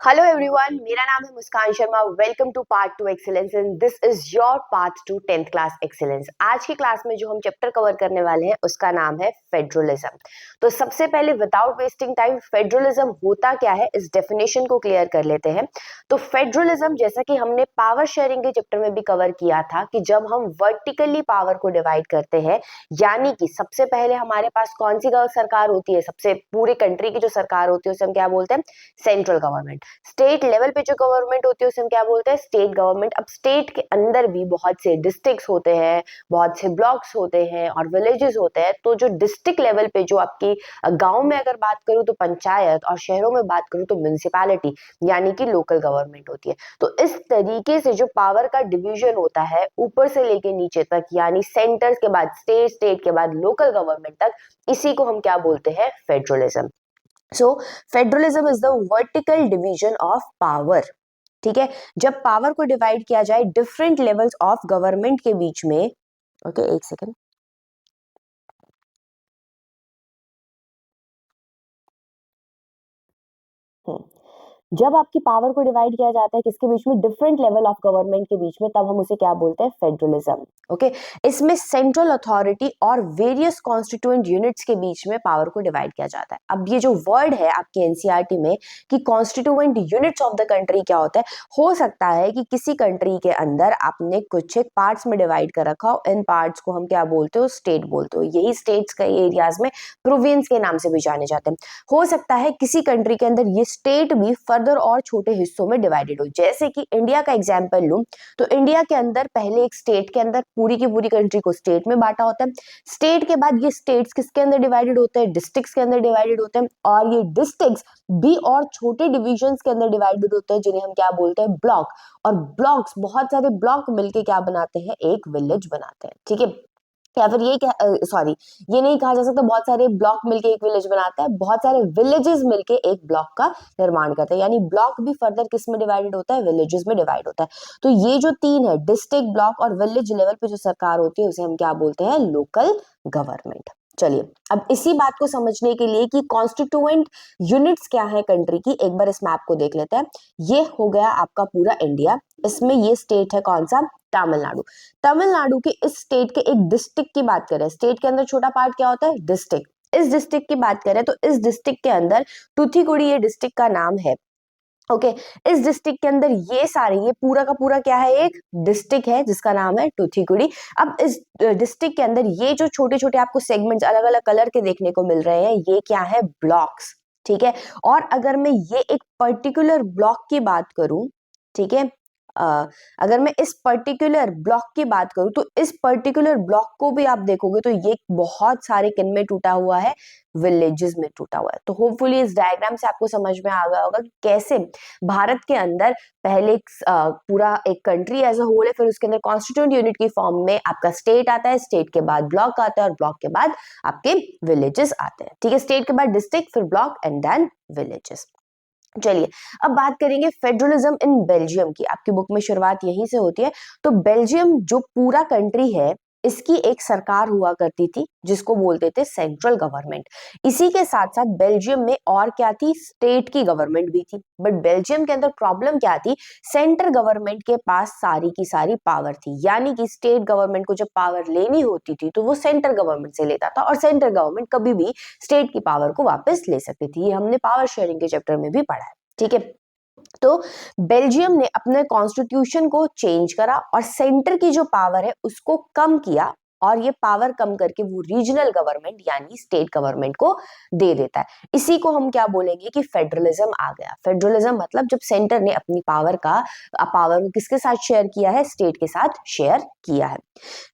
Hello everyone, मेरा नाम है Muskan Sharma. Welcome to part to excellence and this is your path to 10th class excellence. आज की class में जो हम चैप्टर कवर करने वाले हैं उसका नाम है फेडरलिज्म। तो सबसे पहले विदाउट वेस्टिंग टाइम फेडरलिज्म होता क्या है इस डेफिनेशन को क्लियर कर लेते हैं। तो फेडरलिज्म, जैसा कि हमने पावर शेयरिंग के चैप्टर में भी कवर किया था, कि जब हम वर्टिकली पावर को डिवाइड करते हैं, यानी कि सबसे पहले हमारे पास कौन सी सरकार होती है, सबसे पूरे कंट्री की जो सरकार होती है उसे हम क्या बोलते हैं, सेंट्रल गवर्नमेंट। स्टेट लेवल पे जो गवर्नमेंट होती है उसे हम क्या बोलते हैं, स्टेट गवर्नमेंट। अब स्टेट के अंदर भी बहुत से डिस्ट्रिक्ट्स होते हैं, बहुत से ब्लॉक्स होते हैं और विलेजेस होते हैं। तो जो डिस्ट्रिक्ट लेवल पे जो आपकी गांव में अगर बात करूं तो पंचायत, और शहरों में बात करूं तो म्युनिसिपैलिटी यानी कि लोकल गवर्नमेंट होती है। तो इस तरीके से जो पावर का डिवीजन होता है ऊपर से लेके नीचे तक, यानी सेंटर के बाद स्टेट, स्टेट के बाद लोकल गवर्नमेंट तक, इसी को हम क्या बोलते हैं, federalism. So federalism is the vertical division of power. ठीक है, जब पावर को डिवाइड किया जाए डिफरेंट लेवल्स ऑफ गवर्नमेंट के बीच में। ओके, एक सेकेंड। जब आपकी पावर को डिवाइड किया जाता है किसके बीच में, डिफरेंट लेवल ऑफ गवर्नमेंट के बीच में, तब हम उसे क्या बोलते हैं, फेडरलिज्म। ओके, इसमें सेंट्रल अथॉरिटी और वेरियस कॉन्स्टिट्यूएंट यूनिट्स के बीच में पावर को डिवाइड किया जाता है। अब ये जो वर्ड है आपके एनसीईआरटी में कि constituent units of the country क्या होता है, हो सकता है कि किसी कंट्री के अंदर आपने कुछ एक पार्ट्स में डिवाइड कर रखा हो, इन पार्ट्स को हम क्या बोलते हो, स्टेट बोलते हो। यही स्टेट्स कई एरियाज में प्रोविंस के नाम से भी जाने जाते हैं। हो सकता है किसी कंट्री के अंदर ये स्टेट भी फर्दर और छोटे हिस्सों में डिवाइडेड हो। जैसे कि इंडिया का एग्जांपल लूं तो इंडिया के अंदर पहले एक स्टेट के अंदर पूरी की पूरी कंट्री को स्टेट में बांटा होता है। स्टेट के बाद ये स्टेट्स किसके अंदर डिवाइडेड होते हैं, डिस्ट्रिक्ट्स के अंदर डिवाइडेड होते हैं। और ये डिस्ट्रिक्ट्स भी और छोटे डिविजन्स के अंदर डिवाइडेड होते हैं, जिन्हें हम क्या बोलते हैं, ब्लॉक। और ब्लॉक्स, बहुत सारे ब्लॉक मिलके क्या बनाते हैं, एक विलेज बनाते हैं। ठीक है, या फिर ये क्या, सॉरी, ये नहीं कहा जा सकता बहुत सारे ब्लॉक मिलके एक विलेज बनाता है, बहुत सारे विलेजेस मिलके एक ब्लॉक का निर्माण करते हैं। यानी ब्लॉक भी फर्दर किस में डिवाइडेड होता है, विलेजेस में डिवाइड होता है। तो ये जो तीन है, डिस्ट्रिक्ट, ब्लॉक और विलेज लेवल पे जो सरकार होती है उसे हम क्या बोलते हैं, लोकल गवर्नमेंट। चलिए, अब इसी बात को समझने के लिए कि कॉन्स्टिट्यूएंट यूनिट्स क्या है कंट्री की, एक बार इस मैप को देख लेते हैं। ये हो गया आपका पूरा इंडिया। इसमें ये स्टेट है कौन सा, तमिलनाडु। तमिलनाडु के इस स्टेट के एक डिस्ट्रिक्ट की बात करें, स्टेट के अंदर छोटा पार्ट क्या होता है, डिस्ट्रिक्ट। इस डिस्ट्रिक्ट की बात करें तो इस डिस्ट्रिक्ट के अंदर टूथीकुड़ी ये डिस्ट्रिक्ट का नाम है। ओके, इस डिस्ट्रिक्ट के अंदर ये सारे, ये पूरा का पूरा क्या है, एक डिस्ट्रिक्ट है जिसका नाम है टूथीकुड़ी। अब इस डिस्ट्रिक्ट के अंदर ये जो छोटे छोटे आपको सेगमेंट्स अलग अलग कलर के देखने को मिल रहे हैं, ये क्या है, ब्लॉक्स। ठीक है, और अगर मैं ये एक पर्टिकुलर ब्लॉक की बात करूं, ठीक है, अगर मैं इस पर्टिकुलर ब्लॉक की बात करूं तो इस पर्टिकुलर ब्लॉक को भी आप देखोगे तो ये बहुत सारे किन में टूटा हुआ है, विलेजेस में टूटा हुआ है। तो होपफुली इस डायग्राम से आपको समझ में आ गया होगा कि कैसे भारत के अंदर पहले पूरा एक कंट्री एज अ होल है, फिर उसके अंदर कॉन्स्टिट्यूएंट यूनिट की फॉर्म में आपका स्टेट आता है, स्टेट के बाद ब्लॉक आता है और ब्लॉक के बाद आपके विलेजेस आते हैं। ठीक है, स्टेट के बाद डिस्ट्रिक्ट, फिर ब्लॉक एंड देन विलेजेस। चलिए, अब बात करेंगे फेडरलिज्म इन बेल्जियम की। आपकी बुक में शुरुआत यहीं से होती है। तो बेल्जियम जो पूरा कंट्री है, इसकी एक सरकार हुआ करती थी जिसको बोलते थे सेंट्रल गवर्नमेंट। इसी के साथ साथ बेल्जियम में और क्या थी, स्टेट की गवर्नमेंट भी थी। बट बेल्जियम के अंदर प्रॉब्लम क्या थी, सेंट्रल गवर्नमेंट के पास सारी की सारी पावर थी। यानी कि स्टेट गवर्नमेंट को जब पावर लेनी होती थी तो वो सेंट्रल गवर्नमेंट से लेता था, और सेंट्रल गवर्नमेंट कभी भी स्टेट की पावर को वापस ले सकती थी। ये हमने पावर शेयरिंग के चैप्टर में भी पढ़ा है। ठीक है, तो बेल्जियम ने अपने कॉन्स्टिट्यूशन को चेंज करा और सेंटर की जो पावर है उसको कम किया, और ये पावर कम करके वो रीजनल गवर्नमेंट यानी स्टेट गवर्नमेंट को दे देता है। इसी को हम क्या बोलेंगे कि फेडरलिज्म आ गया। फेडरलिज्म मतलब जब सेंटर ने अपनी पावर को किसके साथ शेयर किया है, स्टेट के साथ शेयर किया है।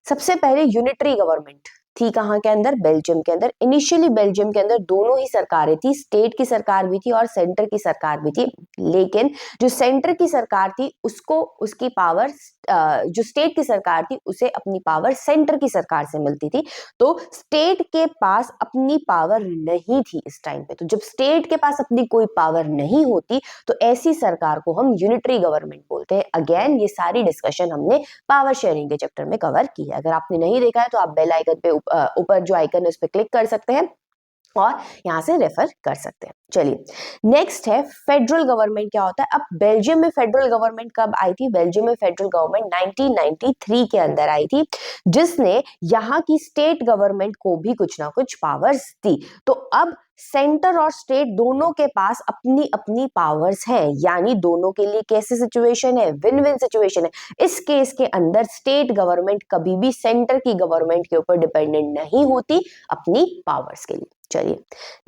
सबसे पहले यूनिटरी गवर्नमेंट थी कहाँ के अंदर, बेल्जियम के अंदर। इनिशियली बेल्जियम के अंदर दोनों ही सरकारें थी, स्टेट की सरकार भी थी और सेंटर की सरकार भी थी। लेकिन जो सेंटर की सरकार थी उसको उसकी पावर, जो स्टेट की सरकार थी उसे अपनी पावर सेंटर की सरकार से मिलती थी। तो स्टेट के पास अपनी पावर नहीं थी इस टाइम पे। तो जब स्टेट के पास अपनी कोई पावर नहीं होती तो ऐसी सरकार को हम यूनिटरी गवर्नमेंट बोलते हैं। अगेन ये सारी डिस्कशन हमने पावर शेयरिंग के चैप्टर में कवर की है। अगर आपने नहीं देखा है तो आप बेल आइकन पे ऊपर जो आइकन है उस पर क्लिक कर सकते हैं और यहाँ से रेफर कर सकते हैं। चलिए नेक्स्ट है फेडरल गवर्नमेंट क्या होता है। अब बेल्जियम में फेडरल गवर्नमेंट कब आई थी? बेल्जियम में फेडरल गवर्नमेंट 1993 के अंदर आई थी, जिसने यहाँ की स्टेट गवर्नमेंट को भी कुछ ना कुछ पावर्स दी। तो अब सेंटर और स्टेट दोनों के पास अपनी अपनी पावर्स हैं, यानी दोनों के लिए कैसी सिचुएशन है? विन विन सिचुएशन है। इस केस के अंदर स्टेट गवर्नमेंट कभी भी सेंटर की गवर्नमेंट के ऊपर डिपेंडेंट नहीं होती अपनी पावर्स के लिए। चलिए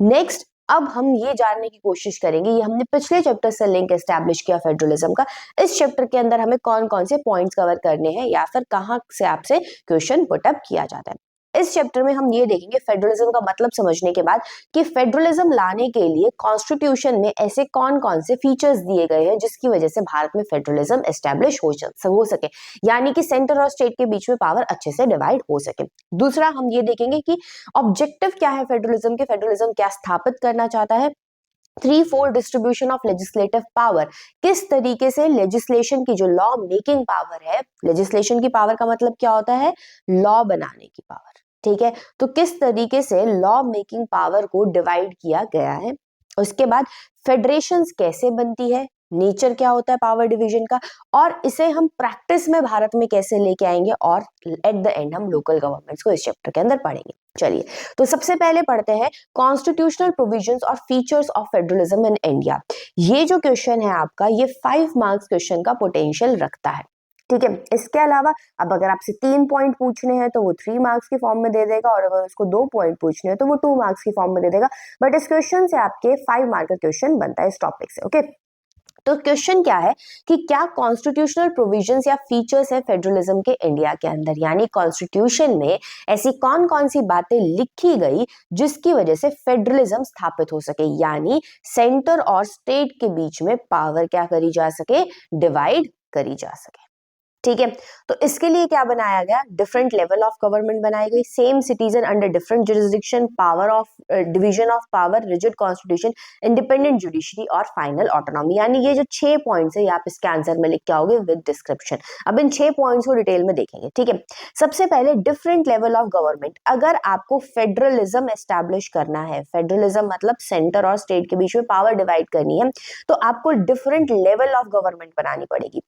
नेक्स्ट, अब हम ये जानने की कोशिश करेंगे, ये हमने पिछले चैप्टर से लिंक एस्टैब्लिश किया फेडरलिज्म का, इस चैप्टर के अंदर हमें कौन कौन से पॉइंट्स कवर करने हैं या फिर कहां से आपसे क्वेश्चन पुटअप किया जाता है। इस चैप्टर में हम ये देखेंगे फेडरलिज्म का मतलब समझने के बाद कि फेडरलिज्म लाने के लिए कॉन्स्टिट्यूशन में ऐसे कौन कौन से फीचर्स दिए गए हैं जिसकी वजह से भारत में फेडरलिज्म एस्टैब्लिश हो सके, यानी कि सेंटर और स्टेट के बीच में पावर अच्छे से डिवाइड हो सके। दूसरा हम ये देखेंगे कि ऑब्जेक्टिव क्या है फेडरलिज्म के, फेडरलिज्म क्या स्थापित करना चाहता है। 3-4 डिस्ट्रीब्यूशन ऑफ लेजिस्लेटिव पावर, किस तरीके से लेजिस्लेशन की जो लॉ मेकिंग पावर है, लेजिस्लेशन की पावर का मतलब क्या होता है? लॉ बनाने की पावर, ठीक है। तो किस तरीके से लॉ मेकिंग पावर को डिवाइड किया गया है। उसके बाद फेडरेशंस कैसे बनती है, नेचर क्या होता है पावर डिवीजन का, और इसे हम प्रैक्टिस में भारत में कैसे लेके आएंगे, और एट द एंड हम लोकल गवर्नमेंट्स को इस चैप्टर के अंदर पढ़ेंगे। चलिए तो सबसे पहले पढ़ते हैं कॉन्स्टिट्यूशनल प्रोविजंस और features of federalism in India. ये जो क्वेश्चन है आपका, ये 5 मार्क्स क्वेश्चन का पोटेंशियल रखता है, ठीक है। इसके अलावा अब अगर आपसे 3 पॉइंट पूछने हैं तो वो 3 मार्क्स के फॉर्म में दे देगा, और अगर उसको 2 पॉइंट पूछने हैं तो वो 2 मार्क्स के फॉर्म में दे देगा। बट इस क्वेश्चन से आपके 5 मार्क का क्वेश्चन बनता है इस टॉपिक से, ओके। तो क्वेश्चन क्या है कि क्या कॉन्स्टिट्यूशनल प्रोविजंस या फीचर्स है फेडरलिज्म के इंडिया के अंदर, यानी कॉन्स्टिट्यूशन में ऐसी कौन कौन सी बातें लिखी गई जिसकी वजह से फेडरलिज्म स्थापित हो सके, यानी सेंटर और स्टेट के बीच में पावर क्या करी जा सके? डिवाइड करी जा सके, ठीक है। तो इसके लिए क्या बनाया गया? डिफरेंट लेवल ऑफ गवर्नमेंट बनाई गई, same citizen under different jurisdiction, power of division of power, rigid constitution, independent judiciary और फाइनल ऑटोनॉमी। यानी ये जो 6 पॉइंट्स है, आप इसके आंसर में लिख के आओगे विद डिस्क्रिप्शन। अब इन 6 पॉइंट्स को डिटेल में देखेंगे, ठीक है। सबसे पहले डिफरेंट लेवल ऑफ गवर्नमेंट। अगर आपको फेडरलिज्म एस्टैब्लिश करना है, फेडरलिज्म मतलब सेंटर और स्टेट के बीच में पावर डिवाइड करनी है, तो आपको डिफरेंट लेवल ऑफ गवर्नमेंट बनानी पड़ेगी।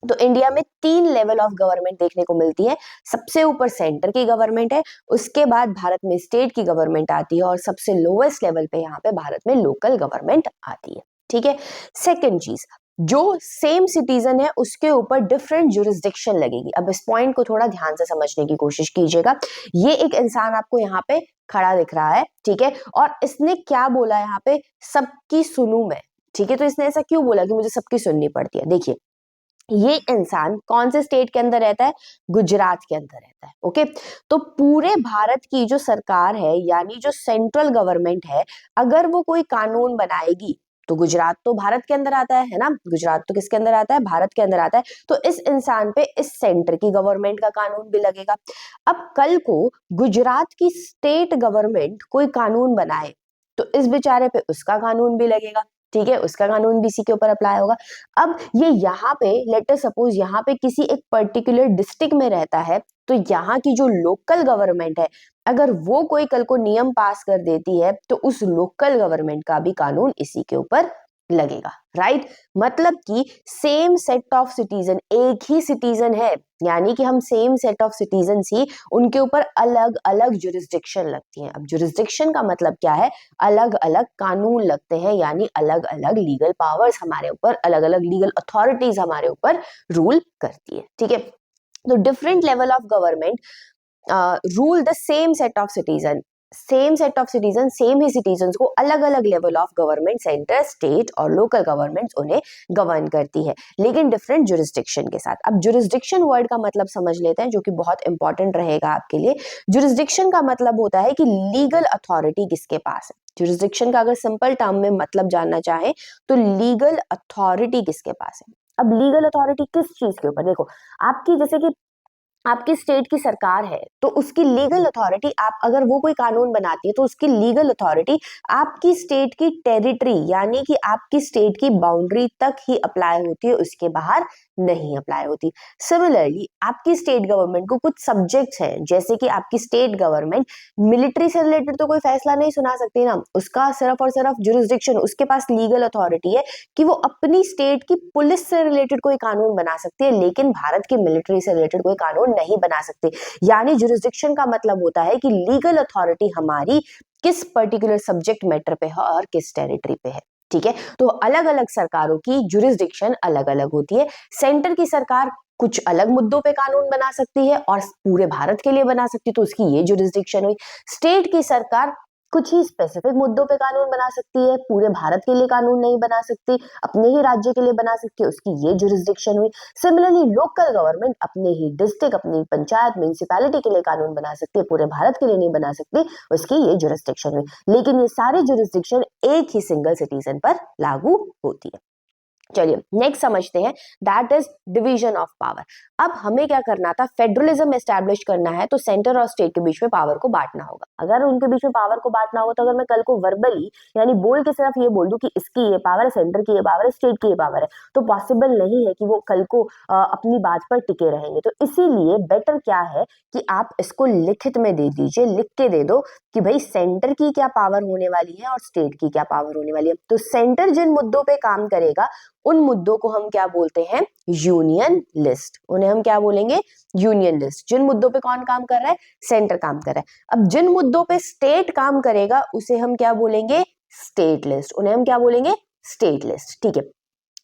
तो इंडिया में 3 लेवल ऑफ गवर्नमेंट देखने को मिलती है। सबसे ऊपर सेंटर की गवर्नमेंट है, उसके बाद भारत में स्टेट की गवर्नमेंट आती है, और सबसे लोएस्ट लेवल पे यहाँ पे भारत में लोकल गवर्नमेंट आती है, ठीक है। सेकंड चीज, जो सेम सिटीजन है उसके ऊपर डिफरेंट जुरिस्डिक्शन लगेगी। अब इस पॉइंट को थोड़ा ध्यान से समझने की कोशिश कीजिएगा। ये एक इंसान आपको यहाँ पे खड़ा दिख रहा है, ठीक है, और इसने क्या बोला यहाँ पे? सबकी सुनूं मैं, ठीक है। तो इसने ऐसा क्यों बोला कि मुझे सबकी सुननी पड़ती है? देखिए, ये इंसान कौन से स्टेट के अंदर रहता है? गुजरात के अंदर रहता है, ओके। तो पूरे भारत की जो सरकार है, यानी जो सेंट्रल गवर्नमेंट है, अगर वो कोई कानून बनाएगी तो गुजरात तो भारत के अंदर आता है ना, गुजरात तो किसके अंदर आता है? भारत के अंदर आता है। तो इस इंसान पे इस सेंटर की गवर्नमेंट का कानून भी लगेगा। अब कल को गुजरात की स्टेट गवर्नमेंट कोई कानून बनाए तो इस बेचारे पे उसका कानून भी लगेगा, ठीक है, उसका कानून भी इसी के ऊपर अप्लाई होगा। अब ये यहाँ पे लेट अस सपोज यहाँ पे किसी एक पर्टिकुलर डिस्ट्रिक्ट में रहता है, तो यहाँ की जो लोकल गवर्नमेंट है, अगर वो कोई कल को नियम पास कर देती है तो उस लोकल गवर्नमेंट का भी कानून इसी के ऊपर लगेगा, राइट। मतलब कि सेम सेट ऑफ सिटीजन, एक ही सिटीजन है, यानी कि हम सेम सेट ऑफ सिटीजन ही, उनके ऊपर अलग अलग जुरिस्डिक्शन लगती है। अब जुरिस्डिक्शन का मतलब क्या है? अलग अलग कानून लगते हैं, यानी अलग अलग लीगल पावर्स हमारे ऊपर, अलग अलग लीगल अथॉरिटीज हमारे ऊपर रूल करती है, ठीक है। तो different level of government rule the same set of citizen, same set of citizen, same he citizen को अलग अलग level of government, centre, state और लोकल गवर्नमेंट उन्हें गवर्न करती है, लेकिन डिफरेंट जुरिस्डिक्शन के साथ। अब जुरिस्डिक्शन वर्ड का मतलब समझ लेते हैं, जो कि बहुत इंपॉर्टेंट रहेगा आपके लिए। जुरिस्डिक्शन का मतलब होता है कि लीगल अथॉरिटी किसके पास है। जुरिस्डिक्शन का अगर सिंपल टर्म में मतलब जानना चाहे तो लीगल अथॉरिटी किसके पास है। अब लीगल अथॉरिटी किस चीज के ऊपर? देखो, आपकी जैसे कि आपकी स्टेट की सरकार है तो उसकी लीगल अथॉरिटी, आप अगर वो कोई कानून बनाती है तो उसकी लीगल अथॉरिटी आपकी स्टेट की टेरिटरी यानी कि आपकी स्टेट की बाउंड्री तक ही अप्लाई होती है, उसके बाहर नहीं अप्लाई होती। सिमिलरली आपकी स्टेट गवर्नमेंट को कुछ सब्जेक्ट्स हैं, जैसे कि आपकी स्टेट गवर्नमेंट मिलिट्री से रिलेटेड तो कोई फैसला नहीं सुना सकती ना, उसका सिर्फ और सिर्फ जुरिस्डिक्शन, उसके पास लीगल अथॉरिटी है कि वो अपनी स्टेट की पुलिस से रिलेटेड कोई कानून बना सकती है, लेकिन भारत की मिलिट्री से रिलेटेड कोई कानून नहीं बना सकती। यानी जुरिस्डिक्शन का मतलब होता है कि लीगल अथॉरिटी हमारी किस पर्टिकुलर सब्जेक्ट मैटर पे है और किस टेरिटरी पे है। ठीक है, तो अलग अलग सरकारों की जुरिस्डिक्शन अलग अलग होती है। सेंटर की सरकार कुछ अलग मुद्दों पे कानून बना सकती है और पूरे भारत के लिए बना सकती है, तो उसकी ये जुरिस्डिक्शन हुई। स्टेट की सरकार कुछ ही स्पेसिफिक मुद्दों पे कानून बना सकती है, पूरे भारत के लिए कानून नहीं बना सकती, अपने ही राज्य के लिए बना सकती है, उसकी ये जुरिस्डिक्शन हुई। सिमिलरली लोकल गवर्नमेंट अपने ही डिस्ट्रिक्ट, अपनी पंचायत, म्यूनिसिपैलिटी के लिए कानून बना सकती है, पूरे भारत के लिए नहीं बना सकती, उसकी ये जुरिस्डिक्शन हुई। लेकिन ये सारी जुरिस्डिक्शन एक ही सिंगल सिटीजन पर लागू होती है। चलिए नेक्स्ट समझते हैं, that is division of power. अब हमें क्या करना था, फेडरलिज्म एस्टैब्लिश करना है तो सेंटर और स्टेट के बीच में पावर को बांटना होगा। अगर उनके बीच में पावर को बांटना होगा तो अगर मैं कल को वर्बली यानी बोल के सिर्फ ये बोल दूं कि इसकी ये पावर है, सेंटर की ये पावर है, स्टेट की ये पावर है, तो पॉसिबल नहीं है कि वो कल को अपनी बात पर टिके रहेंगे। तो इसीलिए बेटर क्या है कि आप इसको लिखित में दे दीजिए, लिख के दे दो कि भाई सेंटर की क्या पावर होने वाली है और स्टेट की क्या पावर होने वाली है। तो सेंटर जिन मुद्दों पे काम करेगा उन मुद्दों को हम क्या बोलते हैं, यूनियन लिस्ट। उन्हें हम क्या बोलेंगे, यूनियन लिस्ट। जिन मुद्दों पे कौन काम कर रहा है, सेंटर काम कर रहा है। अब जिन मुद्दों पे स्टेट काम करेगा उसे हम क्या बोलेंगे, स्टेट लिस्ट। उन्हें हम क्या बोलेंगे, स्टेट लिस्ट। ठीक है,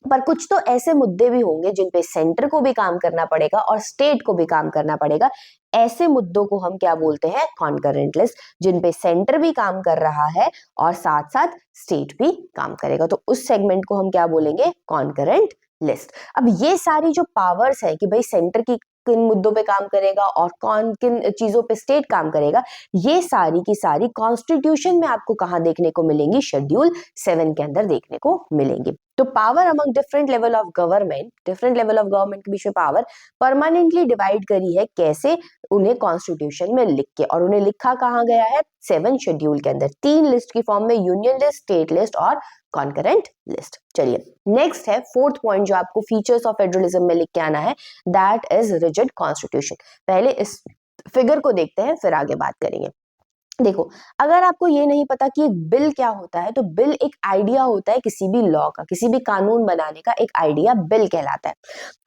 पर कुछ तो ऐसे मुद्दे भी होंगे जिन पे सेंटर को भी काम करना पड़ेगा और स्टेट को भी काम करना पड़ेगा। ऐसे मुद्दों को हम क्या बोलते हैं, कॉन्करेंट लिस्ट, जिन पे सेंटर भी काम कर रहा है और साथ साथ स्टेट भी काम करेगा, तो उस सेगमेंट को हम क्या बोलेंगे, कॉन्करेंट लिस्ट। अब ये सारी जो पावर्स है कि भाई सेंटर की किन मुद्दों पे काम करेगा और कौन किन चीजों पे स्टेट काम करेगा, ये सारी की सारी कॉन्स्टिट्यूशन में आपको कहां देखने को मिलेंगी, शेड्यूल 7 के अंदर देखने को मिलेंगी। तो power among different level of government, different level of government के बीच में पावर परमानेंटली डिवाइड करी है, कैसे, उन्हें कॉन्स्टिट्यूशन में लिख के, और उन्हें लिखा कहाँ गया है, 7 शेड्यूल के अंदर, 3 लिस्ट की फॉर्म में, यूनियन लिस्ट, स्टेट लिस्ट और कॉन्करेंट लिस्ट। चलिए नेक्स्ट है फोर्थ पॉइंट जो आपको फीचर्स ऑफ फेडरलिज्म में लिख के आना है, दैट इज रिजिड कॉन्स्टिट्यूशन। पहले इस फिगर को देखते हैं फिर आगे बात करेंगे। देखो, अगर आपको ये नहीं पता कि एक बिल क्या होता है, तो बिल एक आइडिया होता है किसी भी लॉ का, किसी भी कानून बनाने का एक आइडिया बिल कहलाता है।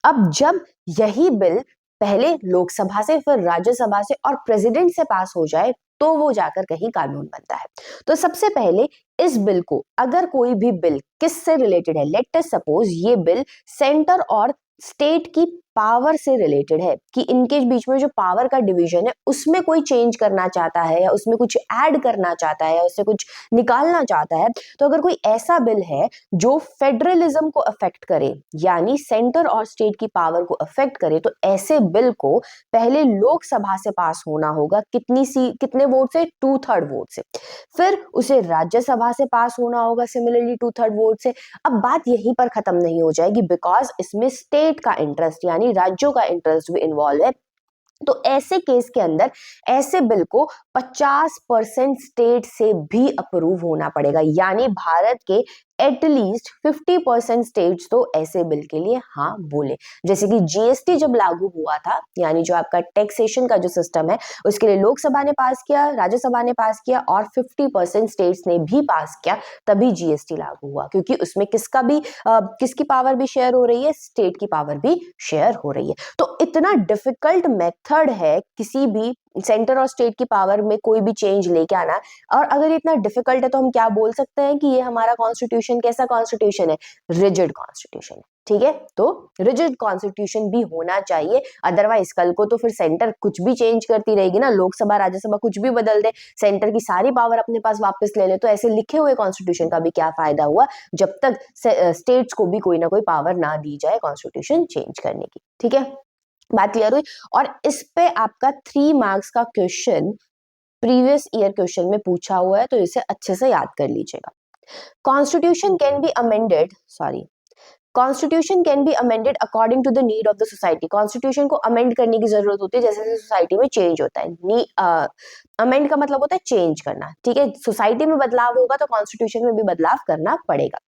अब जब यही बिल पहले लोकसभा से, फिर राज्यसभा से और प्रेसिडेंट से पास हो जाए तो वो जाकर कहीं कानून बनता है। तो सबसे पहले इस बिल को, अगर कोई भी बिल किससे रिलेटेड है, लेट अस सपोज ये बिल सेंटर और स्टेट की पावर से रिलेटेड है, कि इनके बीच में जो पावर का डिवीजन है उसमें कोई चेंज करना चाहता है या उसमें कुछ ऐड करना चाहता है या उससे कुछ निकालना चाहता है, तो अगर कोई ऐसा बिल है जो फेडरलिज्म को अफेक्ट करे यानी सेंटर और स्टेट की पावर को अफेक्ट करे, तो ऐसे बिल को पहले लोकसभा से पास होना होगा, कितने वोट से, 2/3 वोट से। फिर उसे राज्यसभा से पास होना होगा सिमिलरली 2/3 वोट से। अब बात यहीं पर खत्म नहीं हो जाएगी, बिकॉज इसमें स्टेट का इंटरेस्ट यानी राज्यों का इंटरेस्ट भी इन्वॉल्व है। तो ऐसे केस के अंदर ऐसे बिल को 50% स्टेट से भी अप्रूव होना पड़ेगा, यानी भारत के एटलीस्ट 50% स्टेट्स तो ऐसे बिल के लिए हाँ बोले। जैसे कि जीएसटी जब लागू हुआ था, यानी जो आपका टैक्सेशन का जो सिस्टम है, उसके लिए लोकसभा ने पास किया, राज्यसभा ने पास किया और 50% स्टेट्स ने भी पास किया, तभी जीएसटी लागू हुआ, क्योंकि उसमें किसकी पावर भी शेयर हो रही है, स्टेट की पावर भी शेयर हो रही है। तो इतना डिफिकल्ट मेथड है किसी भी सेंटर और स्टेट की पावर में कोई भी चेंज लेके आना, और अगर इतना डिफिकल्ट है तो हम क्या बोल सकते हैं कि ये हमारा कॉन्स्टिट्यूशन कैसा कॉन्स्टिट्यूशन है, रिजिड कॉन्स्टिट्यूशन है। ठीक है, तो रिजिड कॉन्स्टिट्यूशन भी होना चाहिए, अदरवाइज कल को तो फिर सेंटर कुछ भी चेंज करती रहेगी ना, लोकसभा राज्यसभा कुछ भी बदल दे, सेंटर की सारी पावर अपने पास वापस ले ले, तो ऐसे लिखे हुए कॉन्स्टिट्यूशन का भी क्या फायदा हुआ, जब तक स्टेट्स को भी कोई ना कोई पावर ना दी जाए कॉन्स्टिट्यूशन चेंज करने की। ठीक है, बात क्लियर हुई। और इस पे आपका 3 मार्क्स का क्वेश्चन प्रीवियस ईयर क्वेश्चन में पूछा हुआ है, तो इसे अच्छे से याद कर लीजिएगा। Constitution can be amended, sorry, constitution can be amended according to the need of the society, constitution को अमेंड करने की जरूरत होती है जैसे जैसे सोसाइटी में चेंज होता है। अमेंड का मतलब होता है चेंज करना, ठीक है, सोसाइटी में बदलाव होगा तो कॉन्स्टिट्यूशन में भी बदलाव करना पड़ेगा।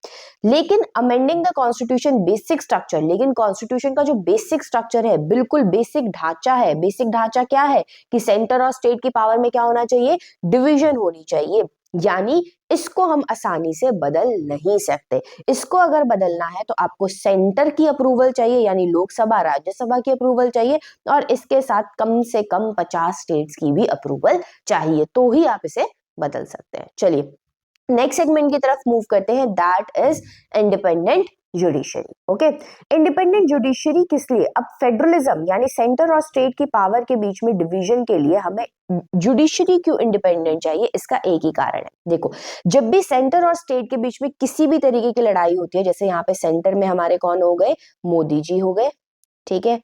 लेकिन amending the constitution basic structure, लेकिन कॉन्स्टिट्यूशन का जो बेसिक स्ट्रक्चर है, बिल्कुल बेसिक ढांचा है, बेसिक ढांचा क्या है कि सेंटर और स्टेट की पावर में क्या होना चाहिए, डिवीजन होनी चाहिए, यानी इसको हम आसानी से बदल नहीं सकते। इसको अगर बदलना है तो आपको सेंटर की अप्रूवल चाहिए, यानी लोकसभा राज्यसभा की अप्रूवल चाहिए, और इसके साथ कम से कम 50 स्टेट्स की भी अप्रूवल चाहिए, तो ही आप इसे बदल सकते हैं। चलिए नेक्स्ट सेगमेंट की तरफ मूव करते हैं, that is independent judiciary. Okay, independent judiciary किस लिए, अब फेडरलिज्म यानी सेंटर और स्टेट की पावर के बीच में डिवीजन के लिए हमें जुडिशरी क्यों इंडिपेंडेंट चाहिए, इसका एक ही कारण है। देखो, जब भी सेंटर और स्टेट के बीच में किसी भी तरीके की लड़ाई होती है, जैसे यहाँ पे सेंटर में हमारे कौन हो गए, मोदी जी हो गए, ठीक है,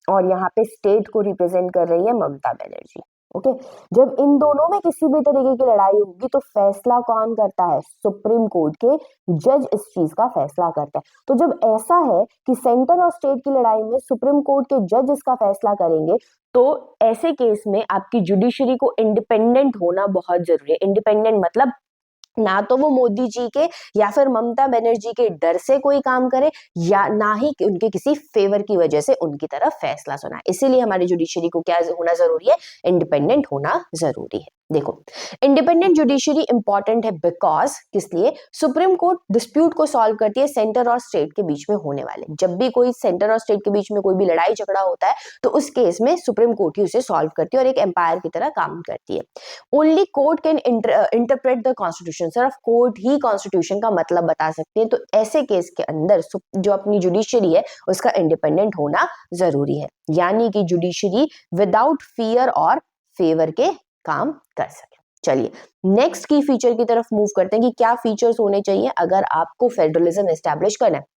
और यहाँ पे स्टेट को रिप्रेजेंट कर रही है ममता बनर्जी। ओके, जब इन दोनों में किसी भी तरीके की लड़ाई होगी तो फैसला कौन करता है, सुप्रीम कोर्ट के जज इस चीज का फैसला करता है। तो जब ऐसा है कि सेंटर और स्टेट की लड़ाई में सुप्रीम कोर्ट के जज इसका फैसला करेंगे, तो ऐसे केस में आपकी जुडिशरी को इंडिपेंडेंट होना बहुत जरूरी है। इंडिपेंडेंट मतलब ना तो वो मोदी जी के या फिर ममता बनर्जी के डर से कोई काम करे, या ना ही कि उनके किसी फेवर की वजह से उनकी तरफ फैसला सुना। इसीलिए हमारी जुडिशरी को क्या होना जरूरी है, इंडिपेंडेंट होना जरूरी है। देखो, इंडिपेंडेंट जुडिशरी इंपॉर्टेंट है बिकॉज किस लिए, सुप्रीम कोर्ट डिस्प्यूट को सॉल्व करती है सेंटर और स्टेट के बीच में होने वाले, जब भी कोई सेंटर और स्टेट के बीच में कोई भी लड़ाई झगड़ा होता है तो उस केस में सुप्रीम कोर्ट ही उसे सॉल्व करती है और एक एम्पायर की तरह काम करती है। Only court can interpret the constitution, सिर्फ कोर्ट ही कॉन्स्टिट्यूशन का मतलब बता सकते हैं। तो ऐसे केस के अंदर जो अपनी जुडिशरी है उसका इंडिपेंडेंट होना जरूरी है, यानी कि जुडिशरी विदाउट फियर और फेवर के काम कर सके। चलिए नेक्स्ट की फीचर की तरफ मूव करते हैं कि क्या फीचर्स होने चाहिए अगर आपको फेडरलिज्म एस्टैब्लिश करना है।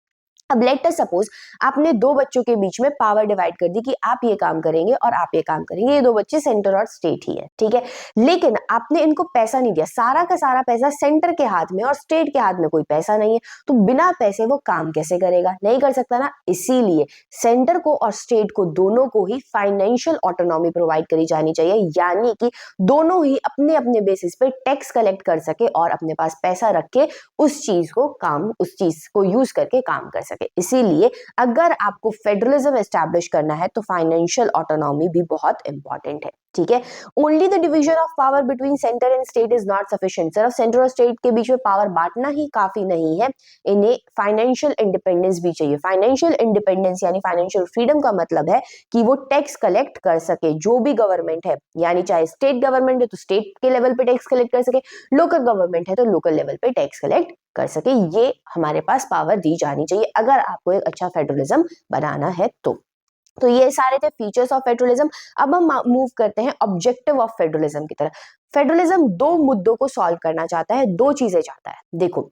अब लेट अस सपोज आपने दो बच्चों के बीच में पावर डिवाइड कर दी कि आप ये काम करेंगे और आप ये काम करेंगे, ये दो बच्चे सेंटर और स्टेट ही है, ठीक है, लेकिन आपने इनको पैसा नहीं दिया, सारा का सारा पैसा सेंटर के हाथ में और स्टेट के हाथ में कोई पैसा नहीं है, तो बिना पैसे वो काम कैसे करेगा, नहीं कर सकता ना। इसीलिए सेंटर को और स्टेट को दोनों को ही फाइनेंशियल ऑटोनॉमी प्रोवाइड करी जानी चाहिए, यानी कि दोनों ही अपने अपने बेसिस पे टैक्स कलेक्ट कर सके और अपने पास पैसा रख के उस चीज को यूज करके काम कर सके। इसीलिए अगर आपको फेडरलिज्म एस्टैब्लिश करना है तो फाइनेंशियल ऑटोनॉमी भी बहुत इंपॉर्टेंट है, ठीक है। Only the division of power between centre and state is not sufficient, सिर्फ सेंटर और स्टेट के बीच में पावर बांटना ही काफी नहीं है, इन्हें फाइनेंशियल इंडिपेंडेंस भी चाहिए। फाइनेंशियल इंडिपेंडेंस यानी फाइनेंशियल फ्रीडम का मतलब है कि वो टैक्स कलेक्ट कर सके, जो भी गवर्नमेंट है, यानी चाहे स्टेट गवर्नमेंट है तो स्टेट के लेवल पे टैक्स कलेक्ट कर सके, लोकल गवर्नमेंट है तो लोकल लेवल पे टैक्स कलेक्ट कर सके। ये हमारे पास पावर दी जानी चाहिए अगर आपको एक अच्छा फेडरलिज्म बनाना है तो ये सारे थे फीचर्स ऑफ फेडरलिज्म। अब हम मूव करते हैं ऑब्जेक्टिव ऑफ फेडरलिज्म की तरफ। फेडरलिज्म दो मुद्दों को सॉल्व करना चाहता है, दो चीजें चाहता है। देखो,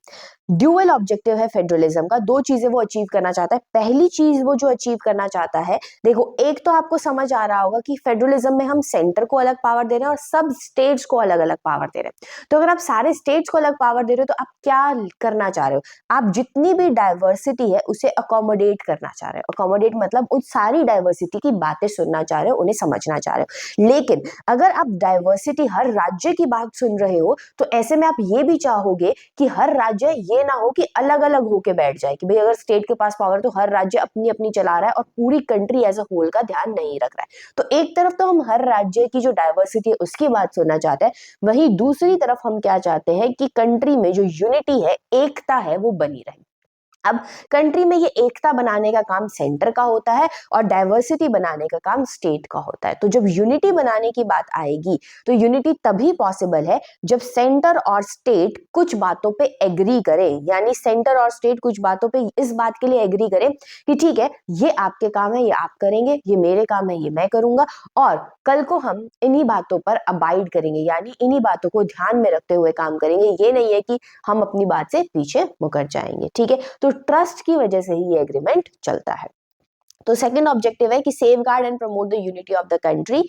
ड्यूअल ऑब्जेक्टिव है फेडरलिज्म का, दो चीजें वो अचीव करना चाहता है। पहली चीज वो जो अचीव करना चाहता है, देखो एक तो आपको समझ आ रहा होगा कि फेडरलिज्म में हम सेंटर को अलग पावर दे रहे हैं और सब स्टेट्स को अलग अलग पावर दे रहे हैं। तो अगर आप सारे स्टेट्स को अलग पावर दे रहे हो तो आप क्या करना चाह रहे हो, आप जितनी भी डाइवर्सिटी है उसे अकोमोडेट करना चाह रहे हो। अकोमोडेट मतलब उन सारी डाइवर्सिटी की बातें सुनना चाह रहे हो, उन्हें समझना चाह रहे हो। लेकिन अगर आप डाइवर्सिटी हर राज्य की बात सुन रहे हो तो ऐसे में आप ये भी चाहोगे कि हर राज्य ये ना हो कि अलग अलग होके बैठ जाए कि भाई अगर स्टेट के पास पावर तो हर राज्य अपनी अपनी चला रहा है और पूरी कंट्री एज अ होल का ध्यान नहीं रख रहा है। तो एक तरफ तो हम हर राज्य की जो डाइवर्सिटी है उसकी बात सुनना चाहते हैं, वहीं दूसरी तरफ हम क्या चाहते हैं कि कंट्री में जो यूनिटी है, एकता है, वो बनी रहे। अब कंट्री में ये एकता बनाने का काम सेंटर का होता है और डाइवर्सिटी बनाने का काम स्टेट का होता है। तो जब यूनिटी बनाने की बात आएगी तो यूनिटी तभी पॉसिबल है जब सेंटर और स्टेट कुछ बातों पे एग्री करे, यानी सेंटर और स्टेट कुछ बातों पे इस बात के लिए एग्री करे कि ठीक है ये आपके काम है, ये आप करेंगे, ये मेरे काम है, ये मैं करूंगा, और कल को हम इन्हीं बातों पर अबाइड करेंगे, यानी इन्हीं बातों को ध्यान में रखते हुए काम करेंगे। ये नहीं है कि हम अपनी बात से पीछे मुकर जाएंगे, ठीक है। तो ट्रस्ट की वजह से ही ये एग्रीमेंट चलता है। तो सेकंड ऑब्जेक्टिव है कि safeguard and promote the unity of the country.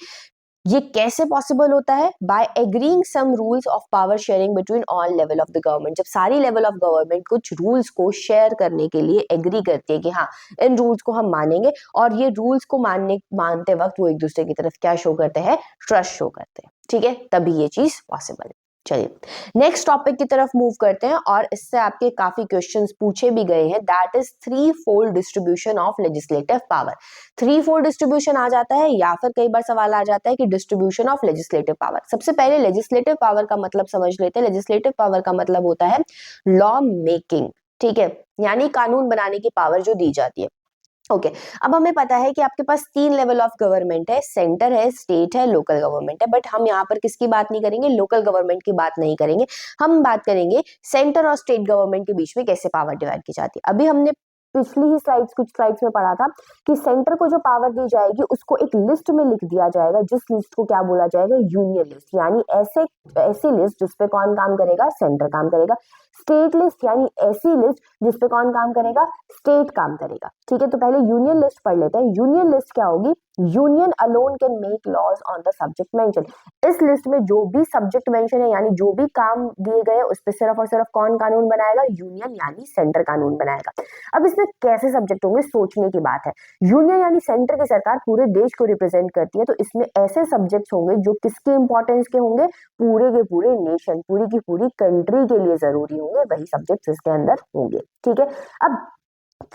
ये कैसे पॉसिबल होता है? By agreeing some rules of power sharing between all level of the government. जब सारी लेवल ऑफ गवर्नमेंट कुछ रूल्स को शेयर करने के लिए एग्री करती है कि हाँ इन रूल्स को हम मानेंगे, और ये रूल्स को मानते वक्त वो एक दूसरे की तरफ क्या शो करते हैं? ट्रस्ट शो करते हैं। ठीक है, तभी ये चीज पॉसिबल है। चलिए नेक्स्ट टॉपिक की तरफ मूव करते हैं, और इससे आपके काफी क्वेश्चंस पूछे भी गए हैं। That is three fold distribution of legislative power. Three fold distribution आ जाता है, या फिर कई बार सवाल आ जाता है कि डिस्ट्रीब्यूशन ऑफ लेजिस्लेटिव पावर। सबसे पहले लेजिस्लेटिव पावर का मतलब समझ लेते हैं। लेजिस्लेटिव पावर का मतलब होता है लॉ मेकिंग। ठीक है, यानी कानून बनाने की पावर जो दी जाती है। ओके अब हमें पता है कि आपके पास तीन लेवल ऑफ गवर्नमेंट है, सेंटर है, स्टेट है, लोकल गवर्नमेंट है। बट हम यहाँ पर किसकी बात नहीं करेंगे? लोकल गवर्नमेंट की बात नहीं करेंगे। हम बात करेंगे सेंटर और स्टेट गवर्नमेंट के बीच में कैसे पावर डिवाइड की जाती है। अभी हमने पिछली ही कुछ स्लाइड्स में पढ़ा था कि सेंटर को जो पावर दी जाएगी उसको एक लिस्ट में लिख दिया जाएगा, जिस लिस्ट को क्या बोला जाएगा? यूनियन लिस्ट, यानी ऐसी लिस्ट जिसपे कौन काम करेगा? सेंटर काम करेगा। स्टेट लिस्ट यानी ऐसी लिस्ट जिसपे कौन काम करेगा? स्टेट काम करेगा। ठीक है, तो पहले यूनियन लिस्ट पढ़ लेते हैं। यूनियन लिस्ट क्या होगी? Union alone can make laws on the subject mention. इस लिस्ट में जो भी सब्जेक्ट मेंशन है, यानी जो भी काम दिए गए उस पर सिर्फ और सिर्फ कौन कानून बनाएगा? यूनियन यानी सेंटर कानून बनाएगा। अब इसमें कैसे सब्जेक्ट होंगे? सोचने की बात है। यूनियन यानी सेंटर की सरकार पूरे देश को रिप्रेजेंट करती है, तो इसमें ऐसे सब्जेक्ट्स होंगे जो किसके इंपॉर्टेंस के होंगे? पूरे के पूरे नेशन, पूरी की पूरी कंट्री के लिए जरूरी होंगे, वही सब्जेक्ट्स इसके अंदर होंगे। ठीक है, अब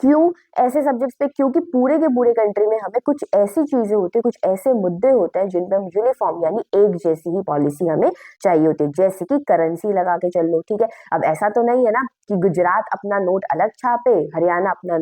क्यों ऐसे सब्जेक्ट्स पे? क्योंकि पूरे के पूरे कंट्री में हमें कुछ ऐसी चीजें होती है, कुछ ऐसे मुद्दे होते हैं जिन पे हम यूनिफॉर्म यानी एक जैसी ही पॉलिसी हमें चाहिए होती है। जैसे कि करेंसी लगा के चल लो। ठीक है, अब ऐसा तो नहीं है ना कि गुजरात अपना नोट अलग छापे, हरियाणा अपना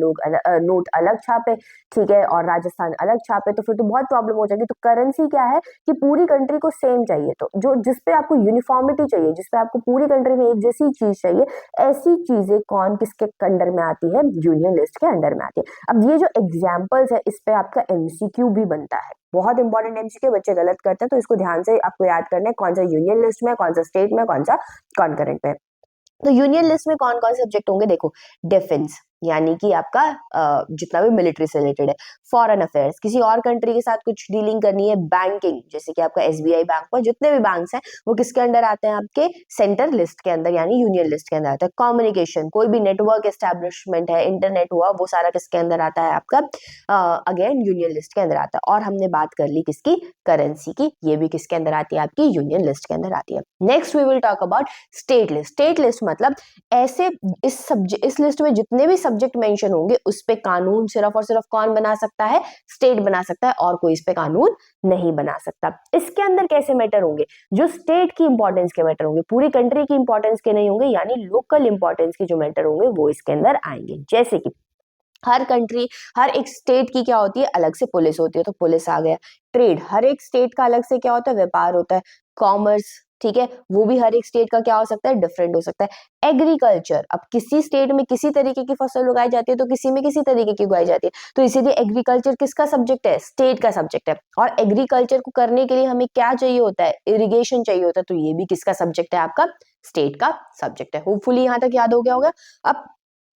नोट अलग छापे, ठीक है, और राजस्थान अलग छापे, तो फिर तो बहुत प्रॉब्लम हो जाएगी। तो करेंसी क्या है कि पूरी कंट्री को सेम चाहिए, तो जो जिसपे आपको यूनिफॉर्मिटी चाहिए, जिसपे आपको पूरी कंट्री में एक जैसी चीज चाहिए, ऐसी चीजें कौन किसके अंडर में आती है? यूनियन लिस्ट के अंडर में आती है। अब ये जो एग्जाम्पल्स है इस पे आपका एमसीक्यू भी बनता है, बहुत इंपॉर्टेंट एमसीक्यू। बच्चे गलत करते हैं तो इसको ध्यान से आपको याद करना है, कौन सा यूनियन लिस्ट में, कौन सा स्टेट में, कौन सा कॉन्करेंट में। तो यूनियन लिस्ट में कौन कौन से सब्जेक्ट होंगे? देखो, डिफेंस यानी कि आपका जितना भी मिलिट्री से रिलेटेड है, फॉरेन अफेयर्स, किसी और कंट्री के साथ कुछ डीलिंग करनी है, बैंकिंग जैसे कि आपका एसबीआई बैंक पर, जितने भी बैंक्स हैं वो किसके अंडर आते हैं? आपके सेंटर लिस्ट के अंदर यानी यूनियन लिस्ट के अंदर आता है। कम्युनिकेशन, कोई भी नेटवर्क एस्टेब्लिशमेंट है, इंटरनेट हुआ, वो सारा किसके अंदर आता है? आपका अगेन यूनियन लिस्ट के अंदर आता है। और हमने बात कर ली किसकी? करेंसी की, ये भी किसके अंदर आती है? आपकी यूनियन लिस्ट के अंदर आती है। Next we will talk about state list. State list मतलब ऐसे इस लिस्ट में जितने भी सब्जेक्ट मेंशन होंगे उस पे कानून सिर्फ और सिर्फ कौन बना सकता है? स्टेट बना सकता है, और कोई इस पे कानून नहीं बना सकता। इसके अंदर कैसे मैटर होंगे? जो स्टेट की इंपॉर्टेंस के मैटर होंगे, पूरी कंट्री की इंपॉर्टेंस के नहीं होंगे, यानी लोकल इंपॉर्टेंस के जो मैटर होंगे वो इसके अंदर आएंगे। जैसे कि हर कंट्री, हर एक स्टेट की क्या होती है? अलग से पुलिस होती है, तो पुलिस आ गया। ट्रेड, हर एक स्टेट का अलग से क्या होता है? व्यापार होता है। कॉमर्स, ठीक है, वो भी हर एक स्टेट का क्या हो सकता है? डिफरेंट हो सकता है। एग्रीकल्चर, अब किसी स्टेट में किसी तरीके की फसल उगाई जाती है तो किसी में किसी तरीके की उगाई जाती है, तो इसीलिए एग्रीकल्चर किसका सब्जेक्ट है? स्टेट का सब्जेक्ट है। और एग्रीकल्चर को करने के लिए हमें क्या चाहिए होता है? इरिगेशन चाहिए होता है, तो ये भी किसका सब्जेक्ट है? आपका स्टेट का सब्जेक्ट है। होपफुली यहां तक याद हो गया होगा। अब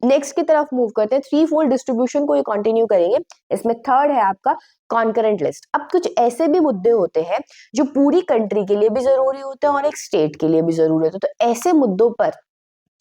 नेक्स्ट की तरफ मूव करते हैं, थ्री फोल्ड डिस्ट्रीब्यूशन को ये कंटिन्यू करेंगे। इसमें थर्ड है आपका कॉन्करेंट लिस्ट। अब कुछ ऐसे भी मुद्दे होते हैं जो पूरी कंट्री के लिए भी जरूरी होते हैं और एक स्टेट के लिए भी जरूरी होते हैं, तो ऐसे मुद्दों पर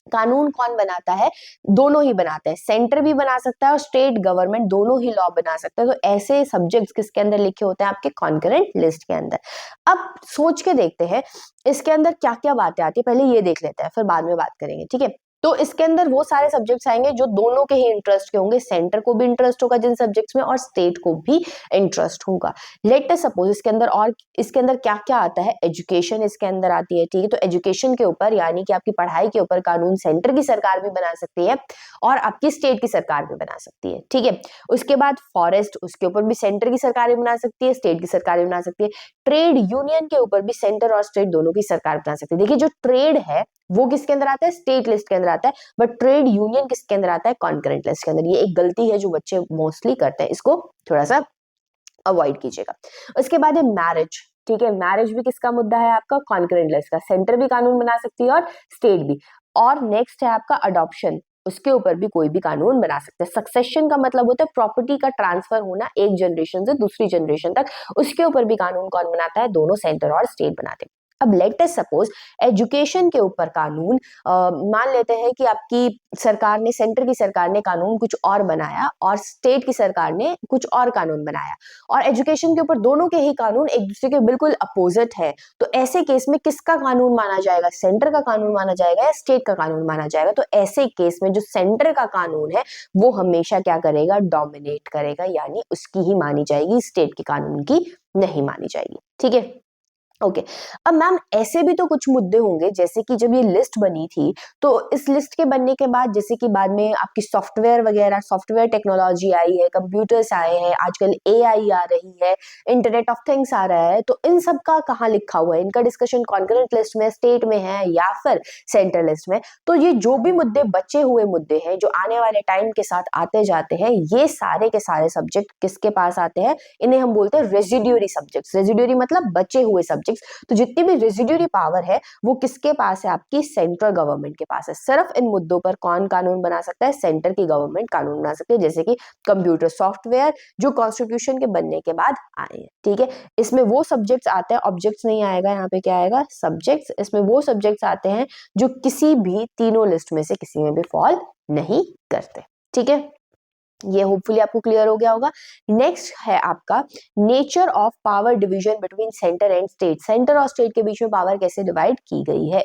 कानून कौन बनाता है? दोनों ही बनाते हैं, सेंटर भी बना सकता है और स्टेट गवर्नमेंट दोनों ही लॉ बना सकता है। तो ऐसे सब्जेक्ट्स किसके अंदर लिखे होते हैं? आपके कॉन्करेंट लिस्ट के अंदर। अब सोच के देखते हैं इसके अंदर क्या क्या बातें आती है, पहले ये देख लेते हैं फिर बाद में बात करेंगे। ठीक है, तो इसके अंदर वो सारे सब्जेक्ट्स आएंगे जो दोनों के ही इंटरेस्ट के होंगे, सेंटर को भी इंटरेस्ट होगा जिन सब्जेक्ट्स में और स्टेट को भी इंटरेस्ट होगा। लेट अस सपोज इसके अंदर क्या क्या आता है? एजुकेशन इसके अंदर आती है। ठीक है, तो एजुकेशन के ऊपर यानी कि आपकी पढ़ाई के ऊपर कानून सेंटर की सरकार भी बना सकती है और आपकी स्टेट की सरकार भी बना सकती है। ठीक है, उसके बाद फॉरेस्ट, उसके ऊपर भी सेंटर की सरकार भी बना सकती है, स्टेट की सरकार भी बना सकती है। ट्रेड यूनियन के ऊपर भी सेंटर और स्टेट दोनों की सरकार बना सकती है। देखिए, जो ट्रेड है वो किसके अंदर आता है? स्टेट लिस्ट के अंदर आता है, बट ट्रेड यूनियन किसके अंदर आता है? कॉन्करेंट लिस्ट के अंदर। ये एक गलती है जो बच्चे मोस्टली करते हैं, इसको थोड़ा सा अवॉइड कीजिएगा। उसके बाद है मैरिज। ठीक है, मैरिज भी किसका मुद्दा है? आपका कॉन्करेंट लिस्ट का। सेंटर भी कानून बना सकती है और स्टेट भी। और नेक्स्ट है आपका अडॉप्शन, उसके ऊपर भी कोई भी कानून बना सकते हैं। सक्सेशन का मतलब होता है प्रॉपर्टी का ट्रांसफर होना एक जनरेशन से दूसरी जनरेशन तक, उसके ऊपर भी कानून कौन बनाता है? दोनों सेंटर और स्टेट बनाते हैं। अब लेट अस सपोज एजुकेशन के ऊपर कानून, मान लेते हैं कि आपकी सरकार ने, सेंटर की सरकार ने कानून कुछ और बनाया और स्टेट की सरकार ने कुछ और कानून बनाया, और एजुकेशन के ऊपर दोनों के ही कानून एक दूसरे के बिल्कुल अपोजिट है, तो ऐसे केस में किसका कानून माना जाएगा? सेंटर का कानून माना जाएगा या स्टेट का कानून माना जाएगा? तो ऐसे केस में जो सेंटर का कानून है वो हमेशा क्या करेगा? डोमिनेट करेगा, यानी उसकी ही मानी जाएगी, स्टेट के कानून की नहीं मानी जाएगी। ठीक है, ओके। अब मैम ऐसे भी तो कुछ मुद्दे होंगे, जैसे कि जब ये लिस्ट बनी थी तो इस लिस्ट के बनने के बाद, जैसे कि बाद में आपकी सॉफ्टवेयर वगैरह, सॉफ्टवेयर टेक्नोलॉजी आई है, कंप्यूटर्स आए हैं, आजकल एआई आ रही है, इंटरनेट ऑफ थिंग्स आ रहा है, तो इन सब का कहाँ लिखा हुआ है? इनका डिस्कशन कॉन्करेंट लिस्ट में, स्टेट में है या फिर सेंट्रल लिस्ट में? तो ये जो भी मुद्दे बचे हुए मुद्दे हैं जो आने वाले टाइम के साथ आते जाते हैं, ये सारे के सारे सब्जेक्ट किसके पास आते हैं? इन्हें हम बोलते हैं रेजिड्यूरी सब्जेक्ट्स। रेजिड्यूरी मतलब बचे हुए सब्जेक्ट। तो जितनी भी रेजिड्यूरी पावर है वो किसके पास है? आपकी सेंट्रल गवर्नमेंट के पास है। सिर्फ इन मुद्दों पर कौन कानून बना सकता है? सेंटर की गवर्नमेंट कानून बना सकती है, जैसे कि कंप्यूटर सॉफ्टवेयर जो कॉन्स्टिट्यूशन के बनने के बाद आए हैं। ठीक है, इसमें वो सब्जेक्ट्स आते हैं, ऑब्जेक्ट्स नहीं आएगा, यहाँ पे क्या आएगा? सब्जेक्ट्स। इसमें वो सब्जेक्ट्स आते हैं जो किसी भी तीनों लिस्ट में से किसी में भी फॉल नहीं करते। ठीक है, ये होपफुली आपको क्लियर हो गया होगा। नेक्स्ट है आपका nature of power division between centre and state. Centre और स्टेट के बीच में पावर कैसे डिवाइड की गई है?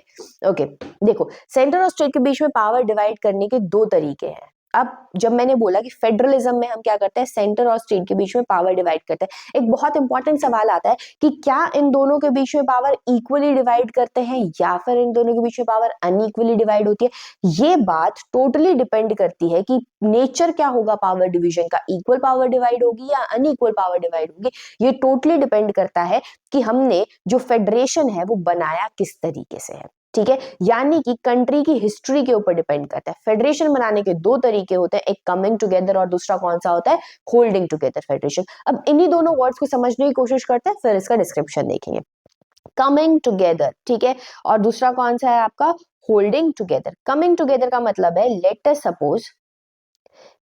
ओके, देखो, सेंटर और स्टेट के बीच में पावर डिवाइड करने के दो तरीके हैं। अब जब मैंने बोला कि फेडरलिज्म में हम क्या करते हैं? सेंटर और स्टेट के बीच में पावर डिवाइड करते हैं। एक बहुत इंपॉर्टेंट सवाल आता है कि क्या इन दोनों के बीच में पावर इक्वली डिवाइड करते हैं या फिर इन दोनों के बीच में पावर अनइक्वली डिवाइड होती है? ये बात टोटली डिपेंड करती है कि नेचर क्या होगा पावर डिवीजन का, इक्वल पावर डिवाइड होगी या अनइक्वल पावर डिवाइड होगी। ये टोटली डिपेंड करता है कि हमने जो फेडरेशन है वो बनाया किस तरीके से है। ठीक है, यानी कि कंट्री की हिस्ट्री के ऊपर डिपेंड करता है। फेडरेशन बनाने के दो तरीके होते हैं, एक कमिंग टुगेदर और दूसरा कौन सा होता है? Holding together federation. अब इन्हीं दोनों वर्ड्स को समझने की कोशिश करते हैं, फिर इसका डिस्क्रिप्शन देखेंगे। कमिंग टुगेदर, ठीक है, और दूसरा कौन सा है आपका? Holding together. कमिंग टुगेदर का मतलब है, लेट अस सपोज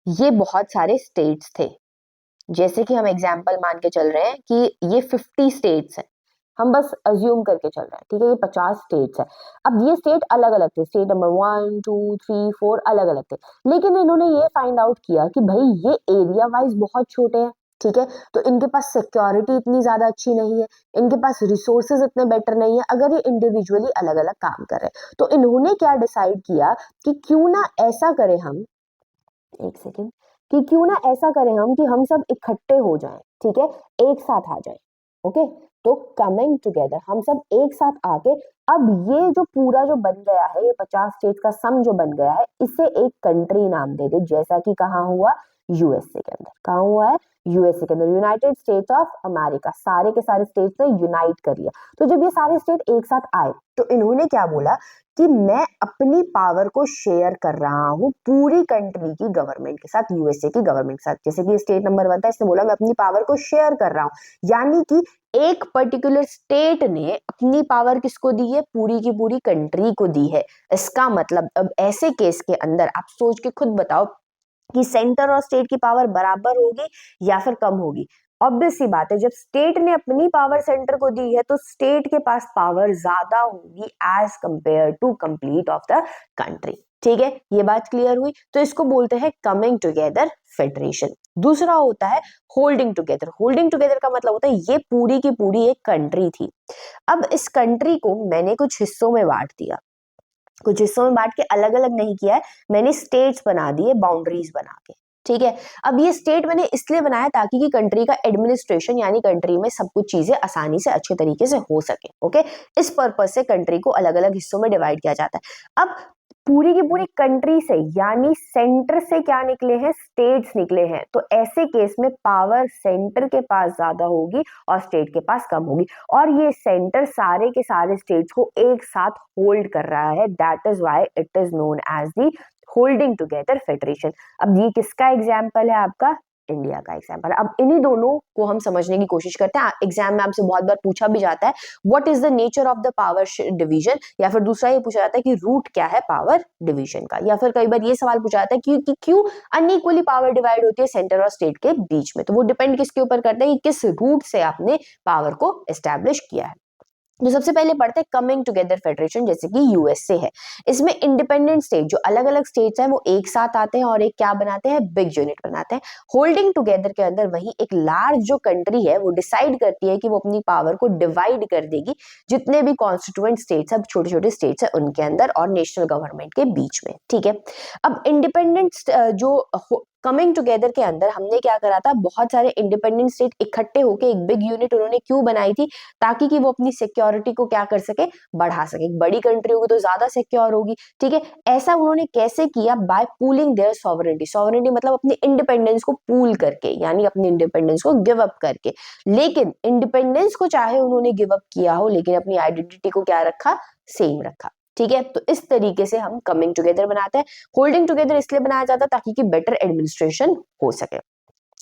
ये बहुत सारे स्टेट्स थे, जैसे कि हम एग्जाम्पल मान के चल रहे हैं कि ये 50 स्टेट्स हैं, हम बस अज्यूम करके चल रहे हैं। ठीक है, ये 50 स्टेट्स है। अब ये स्टेट अलग अलग थे, स्टेट नंबर 1 2 3 4 अलग अलग थे, लेकिन इन्होंने ये फाइंड आउट किया कि भाई ये एरिया वाइज बहुत छोटे हैं। ठीक है, तो इनके पास सिक्योरिटी इतनी ज्यादा अच्छी नहीं है, इनके पास रिसोर्सेज इतने बेटर नहीं है, अगर ये इंडिविजुअली अलग अलग काम कर रहे हैं। तो इन्होंने क्या डिसाइड किया कि क्यों ना ऐसा करें हम, एक सेकेंड, कि क्यों ना ऐसा करें हम कि हम सब इकट्ठे हो जाएं। ठीक है, एक साथ आ जाएं। ओके, तो कमिंग टुगेदर, हम सब एक साथ आके अब ये जो पूरा जो बन गया है, ये 50 स्टेट्स का सम जो बन गया है, इसे एक कंट्री नाम दे दे, जैसा कि कहाँ हुआ? यूएसए के अंदर। कहाँ हुआ है? यूएसए के अंदर, यूनाइटेड स्टेट्स ऑफ अमेरिका। सारे के सारे स्टेट्स ने यूनाइट कर लिया। तो जब ये सारे स्टेट एक साथ आए तो इन्होंने क्या बोला कि मैं अपनी पावर को शेयर कर रहा हूं पूरी कंट्री की गवर्नमेंट के साथ, यूएसए की गवर्नमेंट के साथ। जैसे कि स्टेट नंबर 1 था, इसने बोला मैं अपनी पावर को शेयर कर रहा हूं, यानी कि एक पर्टिकुलर स्टेट ने अपनी पावर किसको दी है? पूरी की पूरी कंट्री को दी है। इसका मतलब अब ऐसे केस के अंदर आप सोच के खुद बताओ कि सेंटर और स्टेट की पावर बराबर होगी या फिर कम होगी? ऑब्वियस सी बात है, जब स्टेट ने अपनी पावर सेंटर को दी है तो स्टेट के पास पावर ज्यादा होगी as compare to complete of the country. ठीक है, ये बात क्लियर हुई। तो इसको बोलते हैं कमिंग टुगेदर फेडरेशन। दूसरा होता है होल्डिंग टुगेदर। होल्डिंग टुगेदर का मतलब होता है ये पूरी की पूरी एक कंट्री थी, अब इस कंट्री को मैंने कुछ हिस्सों में बांट दिया, कुछ हिस्सों में बांट के अलग अलग नहीं किया है, मैंने स्टेट्स बना दिए बाउंड्रीज बना के। ठीक है, अब ये स्टेट मैंने इसलिए बनाया ताकि कि कंट्री का एडमिनिस्ट्रेशन, यानी कंट्री में सब कुछ चीजें आसानी से अच्छे तरीके से हो सके। ओके, इस पर्पज से कंट्री को अलग अलग हिस्सों में डिवाइड किया जाता है। अब पूरी की पूरी कंट्री से, यानी सेंटर से क्या निकले हैं? स्टेट्स निकले हैं। तो ऐसे केस में पावर सेंटर के पास ज्यादा होगी और स्टेट के पास कम होगी, और ये सेंटर सारे के सारे स्टेट्स को एक साथ होल्ड कर रहा है। That is why it is known as the holding together federation. अब ये किसका एग्जाम्पल है? आपका इंडिया का एग्जाम्पल। अब इन्हीं दोनों को हम समझने की कोशिश करते हैं। एग्जाम में आपसे बहुत बार पूछा भी जाता है what is the nature of the power division, या फिर दूसरा ये पूछा जाता है कि रूट क्या है पावर डिवीजन का, या फिर कई बार ये सवाल पूछा जाता है कि क्यों अनइक्वली पावर डिवाइड होती है सेंटर और स्टेट के बीच में। तो वो डिपेंड किसके ऊपर करता है कि किस रूट से आपने पावर को एस्टैब्लिश किया है। तो सबसे पहले पढ़ते हैं कमिंग टुगेदर फेडरेशन, जैसे कि यूएसए है। इसमें इंडिपेंडेंट स्टेट जो अलग अलग स्टेट्स हैं वो एक साथ आते हैं और एक क्या बनाते हैं, बिग यूनिट बनाते हैं। होल्डिंग टुगेदर के अंदर वही एक लार्ज जो कंट्री है वो डिसाइड करती है कि वो अपनी पावर को डिवाइड कर देगी जितने भी कॉन्स्टिट्यूएंट स्टेट्स हैं, छोटे छोटे स्टेट्स हैं उनके अंदर और नेशनल गवर्नमेंट के बीच में, ठीक है। अब इंडिपेंडेंट जो कमिंग टुगेदर के अंदर हमने क्या करा था, बहुत सारे इंडिपेंडेंट स्टेट इकट्ठे होकर एक बिग यूनिट उन्होंने क्यों बनाई थी, ताकि कि वो अपनी सिक्योरिटी को क्या कर सके, बढ़ा सके। बड़ी कंट्री होगी तो ज्यादा सिक्योर होगी, ठीक है। ऐसा उन्होंने कैसे किया, by pooling their sovereignty. Sovereignty मतलब अपनी इंडिपेंडेंस को पूल करके, यानी अपनी इंडिपेंडेंस को गिव अप करके। लेकिन इंडिपेंडेंस को चाहे उन्होंने गिव अप किया हो, लेकिन अपनी आइडेंटिटी को क्या रखा, सेम रखा, ठीक है। तो इस तरीके से हम कमिंग टुगेदर बनाते हैं। होल्डिंग टुगेदर इसलिए बनाया जाता है ताकि कि बेटर एडमिनिस्ट्रेशन हो सके।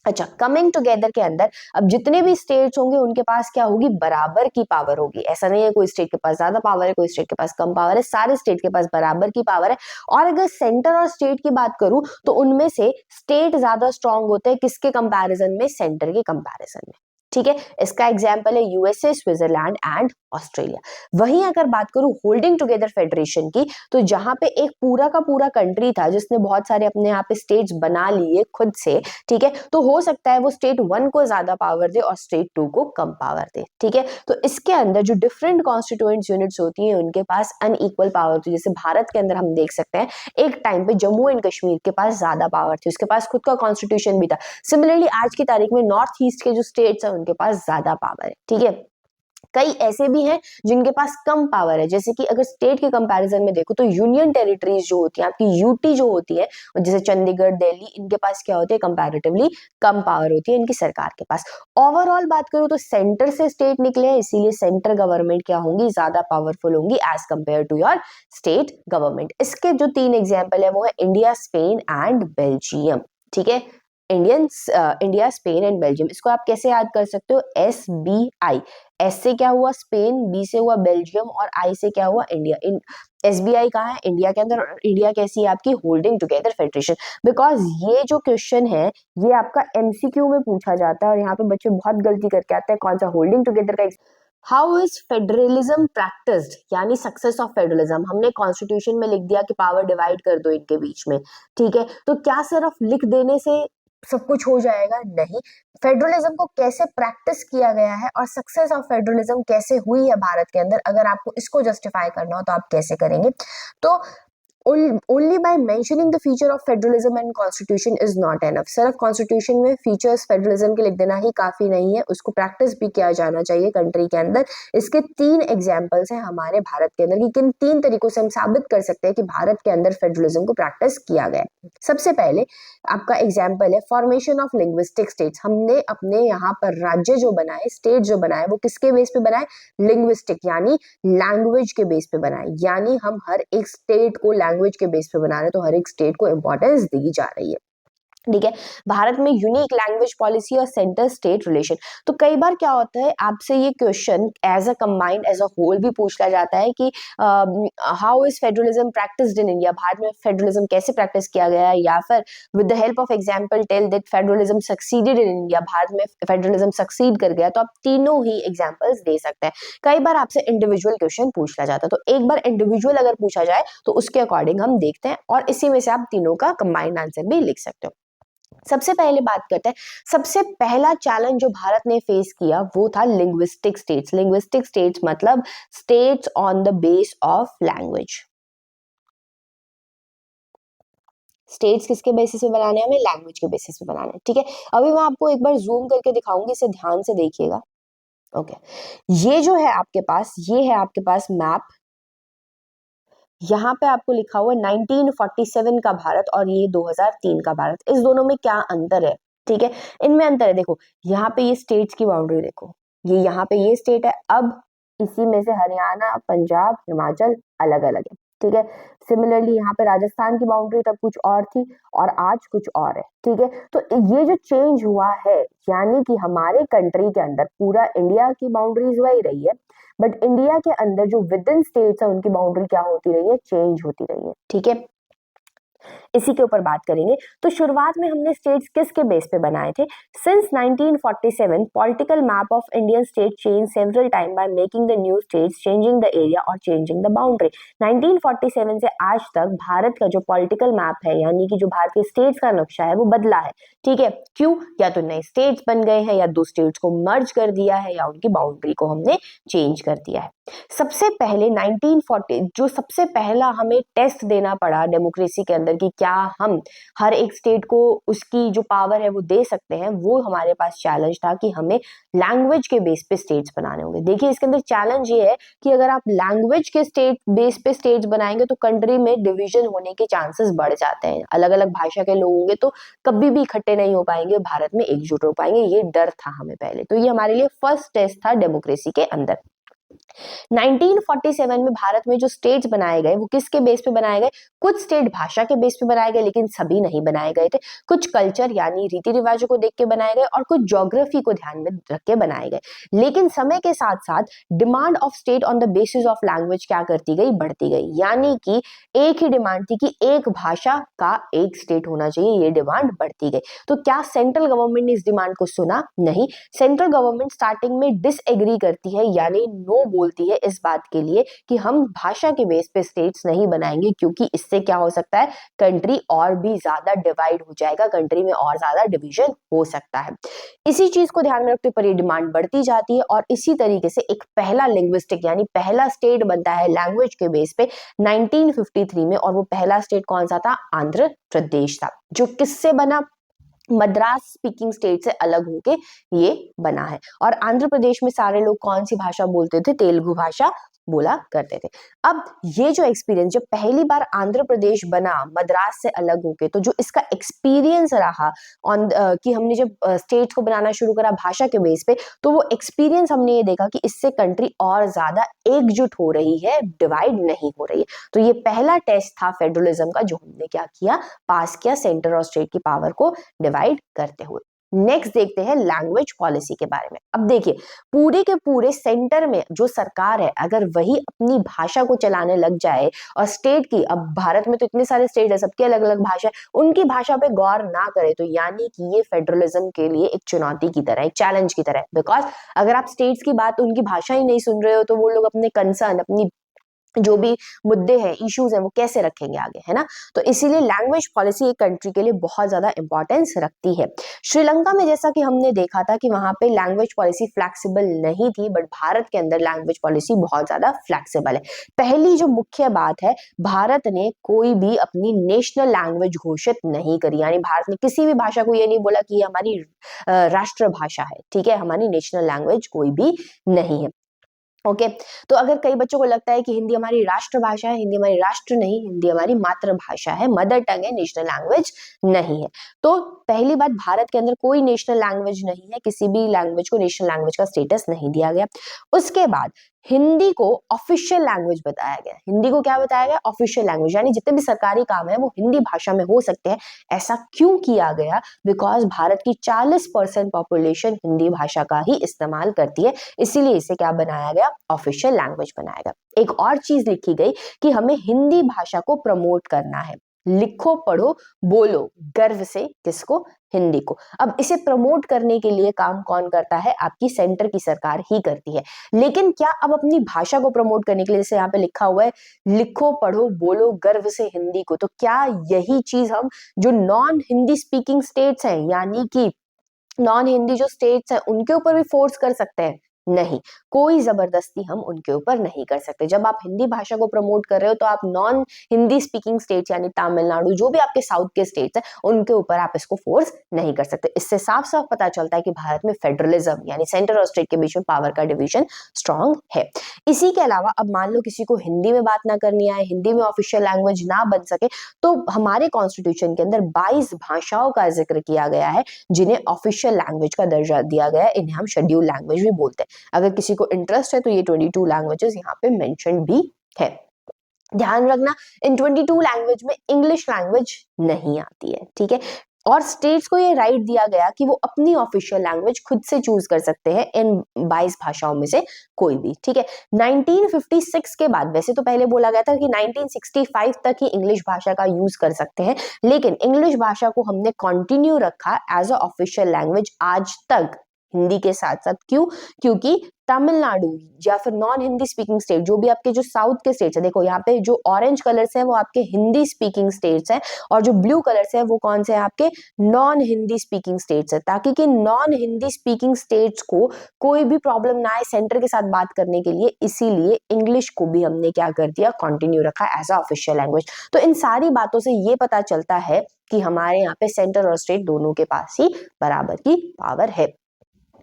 अच्छा, कमिंग टुगेदर के अंदर अब जितने भी स्टेट्स होंगे उनके पास क्या होगी, बराबर की पावर होगी। ऐसा नहीं है कोई स्टेट के पास ज्यादा पावर है, कोई स्टेट के पास कम पावर है, सारे स्टेट के पास बराबर की पावर है। और अगर सेंटर और स्टेट की बात करूं तो उनमें से स्टेट ज्यादा स्ट्रांग होते हैं किसके कंपैरिजन में, सेंटर के कंपैरिजन में, ठीक है। इसका एग्जाम्पल है यूएसए, स्विट्जरलैंड एंड ऑस्ट्रेलिया। वहीं अगर बात करूं होल्डिंग टुगेदर फेडरेशन की, तो जहां पे एक पूरा का पूरा कंट्री था जिसने बहुत सारे अपने यहाँ पे स्टेट्स बना लिए खुद से, ठीक है, तो हो सकता है वो स्टेट 1 को ज्यादा पावर दे और स्टेट 2 को कम पावर दे, ठीक है। तो इसके अंदर जो डिफरेंट कॉन्स्टिट्यूएंट यूनिट्स होती है उनके पास अनइक्वल पावर होती है। जैसे भारत के अंदर हम देख सकते हैं एक टाइम पे जम्मू एंड कश्मीर के पास ज्यादा पावर थी, उसके पास खुद का कॉन्स्टिट्यूशन भी था। सिमिलरली आज की तारीख में नॉर्थ ईस्ट के जो स्टेट्स हैं उनके पास ज्यादा पावर है, ठीक है। कई ऐसे भी हैं जिनके पास कम पावर है, जैसे कि अगर स्टेट के कंपैरिजन में देखो तो यूनियन टेरिटरीज जो होती है आपकी, यूटी जो होती है, जैसे चंडीगढ़, दिल्ली, इनके पास क्या होती है, कंपैरेटिवली कम पावर होती है इनकी सरकार के पास। ओवरऑल बात करूं तो सेंटर से स्टेट निकले हैं, इसीलिए सेंटर गवर्नमेंट क्या होंगी, ज्यादा पावरफुल होंगी as compare to your state government. इसके जो 3 एग्जाम्पल है वो है इंडिया, स्पेन एंड बेल्जियम, ठीक है। India, Spain and Belgium. इसको आप कैसे याद कर सकते हो, SBI। एस से क्या हुआ, स्पेन, बी से हुआ बेल्जियम और आई से क्या हुआ, इंडिया। SBI कहाँ है, इंडिया के अंदर। इंडिया कैसी है आपकी, होल्डिंग टुगेदर फेडरेशन। बिकॉज ये जो क्वेश्चन है ये आपका MCQ में पूछा जाता है और यहाँ पे बच्चे बहुत गलती करके आते हैं। कौन सा, होल्डिंग टुगेदर का। हाउ इज फेडरलिज्म प्रैक्टिस्ड, यानी सक्सेस ऑफ फेडरलिज्म। हमने कॉन्स्टिट्यूशन में लिख दिया कि पावर डिवाइड कर दो इनके बीच में, ठीक है। तो क्या सिर्फ लिख देने से सब कुछ हो जाएगा, नहीं। फेडरलिज्म को कैसे प्रैक्टिस किया गया है और सक्सेस ऑफ फेडरलिज्म कैसे हुई है भारत के अंदर, अगर आपको इसको जस्टिफाई करना हो तो आप कैसे करेंगे। तो only by mentioning the feature of federalism and constitution is not enough। सिर्फ कॉन्स्टिट्यूशन में फीचर्स फेडरलिज्म के लिख देना ही काफी नहीं है, उसको प्रैक्टिस भी किया जाना चाहिए कंट्री के अंदर। इसके 3 एग्जांपल्स हैं हमारे भारत के अंदर कि किन 3 तरीकों से हम साबित कर सकते हैं कि भारत के अंदर फेडरलिज्म को प्रैक्टिस किया गया है। सबसे पहले आपका एग्जाम्पल है फॉर्मेशन ऑफ लिंग्विस्टिक स्टेट्स। हमने अपने यहाँ पर राज्य जो बनाए, स्टेट जो बनाए, वो किसके बेस पे बनाए, लिंग्विस्टिक यानी लैंग्वेज के बेस पे बनाए। यानी हम हर एक स्टेट को लैंग्वेज के बेस पे बना रहे हैं, तो हर एक स्टेट को इंपॉर्टेंस दी जा रही है, ठीक है। भारत में यूनिक लैंग्वेज पॉलिसी और सेंटर स्टेट रिलेशन। तो कई बार क्या होता है आपसे ये question as a combined, as a whole भी पूछा जाता है कि how is federalism practised in India, Bharat में फेडरलिज्म कैसे प्रैक्टिस किया गया है, या फिर with the help of example tell that federalism succeeded in India, Bharat में फेडरलिज्म सक्सीड कर गया। तो आप तीनों ही एग्जांपल्स दे सकते हैं। कई बार आपसे इंडिविजुअल क्वेश्चन पूछा जाता है, तो एक बार इंडिविजुअल अगर पूछा जाए तो उसके अकॉर्डिंग हम देखते हैं और इसी में से आप तीनों का कंबाइंड आंसर भी लिख सकते हो। सबसे पहले बात करते हैं, सबसे पहला चैलेंज जो भारत ने फेस किया वो था लिंग्विस्टिक स्टेट्स। लिंग्विस्टिक स्टेट्स मतलब states on the base of language. States किसके बेसिस पे बनाने हैं, हमें लैंग्वेज के बेसिस पे बनाने हैं, ठीक है। अभी मैं आपको एक बार जूम करके दिखाऊंगी, इसे ध्यान से देखिएगा। ओके, ये जो है आपके पास, ये है आपके पास मैप। यहाँ पे आपको लिखा हुआ है 1947 का भारत और ये 2003 का भारत। इस दोनों में क्या अंतर है, ठीक है। इनमें अंतर है, देखो यहाँ पे ये स्टेट्स की बाउंड्री देखो, ये यहाँ पे ये स्टेट है। अब इसी में से हरियाणा, पंजाब, हिमाचल अलग अलग है, ठीक है। सिमिलरली यहाँ पे राजस्थान की बाउंड्री तब कुछ और थी और आज कुछ और है, ठीक है। तो ये जो चेंज हुआ है, यानी कि हमारे कंट्री के अंदर पूरा इंडिया की बाउंड्रीज वही रही है, बट इंडिया के अंदर जो विद इन स्टेट्स है उनकी बाउंड्री क्या होती रही है, चेंज होती रही है, ठीक है। इसी के ऊपर बात करेंगे। तो शुरुआत में हमने स्टेट्स किसके बेस पे बनाए थे? Since 1947 political map of Indian state change several time by making the new states, changing the area और चेंजिंग द बाउंड्री। 1947 से आज तक भारत का जो पॉलिटिकल मैप है, यानी कि जो भारत के स्टेट्स का नक्शा है, वो बदला है, ठीक है। क्यों? या तो नए स्टेट्स बन गए हैं, या दो स्टेट्स को मर्ज कर दिया है, या उनकी बाउंड्री को हमने चेंज कर दिया है। सबसे पहले 1940 जो सबसे पहला हमें टेस्ट देना पड़ा डेमोक्रेसी के अंदर कि क्या हम हर एक स्टेट को उसकी जो पावर है वो दे सकते हैं, वो हमारे पास चैलेंज था कि हमें लैंग्वेज के बेस पे स्टेट्स बनाने होंगे। देखिए इसके अंदर चैलेंज ये है कि अगर आप लैंग्वेज के स्टेट बेस पे स्टेट्स बनाएंगे तो कंट्री में डिवीजन होने के चांसेस बढ़ जाते हैं। अलग अलग भाषा के लोग होंगे तो कभी भी इकट्ठे नहीं हो पाएंगे, भारत में एकजुट हो पाएंगे, ये डर था हमें पहले। तो ये हमारे लिए फर्स्ट टेस्ट था डेमोक्रेसी के अंदर। 1947 में भारत में जो स्टेट्स बनाए गए वो किसके बेस पे बनाए गए? कुछ स्टेट भाषा के बेस पे बनाए गए, लेकिन सभी नहीं बनाए गए थे। कुछ कल्चर यानी रीति रिवाजों को देख के बनाए गए और कुछ ज्योग्राफी को ध्यान में रख के बनाए गए। लेकिन समय के साथ साथ demand of state on the basis of language क्या करती गई? बढ़ती गई। यानी कि एक ही डिमांड थी कि एक भाषा का एक स्टेट होना चाहिए, ये डिमांड बढ़ती गई। तो क्या सेंट्रल गवर्नमेंट ने इस डिमांड को सुना? नहीं। सेंट्रल गवर्नमेंट स्टार्टिंग में डिसएग्री करती है, यानी नो बोलती है इस बात के लिए कि हम भाषा के बेस पे स्टेट्स नहीं बनाएंगे, क्योंकि इससे क्या हो सकता है, कंट्री और भी ज्यादा डिवाइड हो जाएगा, कंट्री में और ज्यादा डिवीजन हो सकता है। इसी चीज को ध्यान में रखते हुए ये डिमांड बढ़ती जाती है और इसी तरीके से एक पहला लिंग्विस्टिक यानी पहला स्टेट बनता है लैंग्वेज के बेस पे 1953 में, और वो पहला स्टेट कौन सा था? आंध्र प्रदेश था, जो किससे बना? मद्रास स्पीकिंग स्टेट से अलग होके ये बना है। और आंध्र प्रदेश में सारे लोग कौन सी भाषा बोलते थे? तेलुगु भाषा बोला करते थे। अब ये जो एक्सपीरियंस, जब पहली बार आंध्र प्रदेश बना मद्रास से अलग होके, तो जो इसका एक्सपीरियंस रहा ऑन कि हमने जब स्टेट को बनाना शुरू करा भाषा के बेस पे, तो वो एक्सपीरियंस हमने ये देखा कि इससे कंट्री और ज्यादा एकजुट हो रही है, डिवाइड नहीं हो रही है। तो ये पहला टेस्ट था फेडरलिज्म का, जो हमने क्या किया? पास किया, सेंटर और स्टेट की पावर को डिवाइड करते हुए। नेक्स्ट देखते हैं लैंग्वेज पॉलिसी के बारे में। अब देखिए पूरे के पूरे सेंटर में जो सरकार है, अगर वही अपनी भाषा को चलाने लग जाए और स्टेट की, अब भारत में तो इतने सारे स्टेट है, सबकी अलग अलग भाषा है, उनकी भाषा पे गौर ना करे, तो यानी कि ये फेडरलिज्म के लिए एक चुनौती की तरह, एक चैलेंज की तरह है। बिकॉज अगर आप स्टेट्स की बात, उनकी भाषा ही नहीं सुन रहे हो, तो वो लोग अपने कंसर्न, अपनी जो भी मुद्दे हैं, इश्यूज हैं, वो कैसे रखेंगे आगे, है ना। तो इसीलिए लैंग्वेज पॉलिसी एक कंट्री के लिए बहुत ज्यादा इंपॉर्टेंस रखती है। श्रीलंका में जैसा कि हमने देखा था कि वहां पे लैंग्वेज पॉलिसी फ्लेक्सिबल नहीं थी, बट भारत के अंदर लैंग्वेज पॉलिसी बहुत ज्यादा फ्लेक्सिबल है। पहली जो मुख्य बात है, भारत ने कोई भी अपनी नेशनल लैंग्वेज घोषित नहीं करी, यानी भारत ने किसी भी भाषा को ये नहीं बोला कि ये हमारी राष्ट्रभाषा है, ठीक है, हमारी नेशनल लैंग्वेज कोई भी नहीं है। ओके तो अगर कई बच्चों को लगता है कि हिंदी हमारी राष्ट्रभाषा है, हिंदी हमारी राष्ट्र नहीं, हिंदी हमारी मातृभाषा है, मदर टंग है, नेशनल लैंग्वेज नहीं है। तो पहली बात, भारत के अंदर कोई नेशनल लैंग्वेज नहीं है, किसी भी लैंग्वेज को नेशनल लैंग्वेज का स्टेटस नहीं दिया गया। उसके बाद हिंदी को ऑफिशियल लैंग्वेज बताया गया। हिंदी को क्या बताया गया? ऑफिशियल लैंग्वेज, यानी जितने भी सरकारी काम है वो हिंदी भाषा में हो सकते हैं। ऐसा क्यों किया गया? बिकॉज भारत की 40% पॉपुलेशन हिंदी भाषा का ही इस्तेमाल करती है, इसीलिए इसे क्या बनाया गया? ऑफिशियल लैंग्वेज बनाया गया। एक और चीज लिखी गई कि हमें हिंदी भाषा को प्रमोट करना है। लिखो, पढ़ो, बोलो गर्व से, किसको? हिंदी को। अब इसे प्रमोट करने के लिए काम कौन करता है? आपकी सेंटर की सरकार ही करती है। लेकिन क्या अब अपनी भाषा को प्रमोट करने के लिए, जैसे यहाँ पे लिखा हुआ है, लिखो, पढ़ो, बोलो गर्व से हिंदी को, तो क्या यही चीज हम जो नॉन हिंदी स्पीकिंग स्टेट्स हैं, यानी कि नॉन हिंदी जो स्टेट्स हैं, उनके ऊपर भी फोर्स कर सकते हैं? नहीं, कोई जबरदस्ती हम उनके ऊपर नहीं कर सकते। जब आप हिंदी भाषा को प्रमोट कर रहे हो तो आप नॉन हिंदी स्पीकिंग स्टेट्स यानी तमिलनाडु, जो भी आपके साउथ के स्टेट्स हैं, उनके ऊपर आप इसको फोर्स नहीं कर सकते। इससे साफ साफ पता चलता है कि भारत में फेडरलिज्म यानी सेंटर और स्टेट के बीच में पावर का डिवीजन स्ट्रांग है। इसी के अलावा अब मान लो किसी को हिंदी में बात ना करनी आए, हिंदी में ऑफिशियल लैंग्वेज ना बन सके, तो हमारे कॉन्स्टिट्यूशन के अंदर 22 भाषाओं का जिक्र किया गया है जिन्हें ऑफिशियल लैंग्वेज का दर्जा दिया गया है। इन्हें हम शेड्यूल लैंग्वेज भी बोलते हैं। अगर किसी को इंटरेस्ट है तो ये 22 लैंग्वेजेस यहाँ पे मेंशन भी है। ध्यान रखना, इन 22 लैंग्वेज में इंग्लिश लैंग्वेज नहीं आती है, ठीक है। और स्टेट्स को ये राइट दिया गया कि वो अपनी ऑफिशियल लैंग्वेज खुद से चूज कर सकते हैं इन 22 भाषाओं में से कोई भी, ठीक है। 1956 के बाद, वैसे तो पहले बोला गया था कि 1965 तक ही इंग्लिश भाषा का यूज कर सकते हैं, लेकिन इंग्लिश भाषा को हमने कंटिन्यू रखा एज अ ऑफिशियल लैंग्वेज आज तक हिंदी के साथ साथ। क्यों? क्योंकि तमिलनाडु या फिर नॉन हिंदी स्पीकिंग स्टेट, जो भी आपके जो साउथ के स्टेट्स है, देखो यहाँ पे जो ऑरेंज कलर्स है वो आपके हिंदी स्पीकिंग स्टेट्स हैं, और जो ब्लू कलर्स है वो कौन से हैं? आपके नॉन हिंदी स्पीकिंग स्टेट्स है, ताकि कि नॉन हिंदी स्पीकिंग स्टेट्स को कोई भी प्रॉब्लम ना आए सेंटर के साथ बात करने के लिए, इसीलिए इंग्लिश को भी हमने क्या कर दिया? कंटिन्यू रखा एज अ ऑफिशियल लैंग्वेज। तो इन सारी बातों से ये पता चलता है कि हमारे यहाँ पे सेंटर और स्टेट दोनों के पास ही बराबर की पावर है।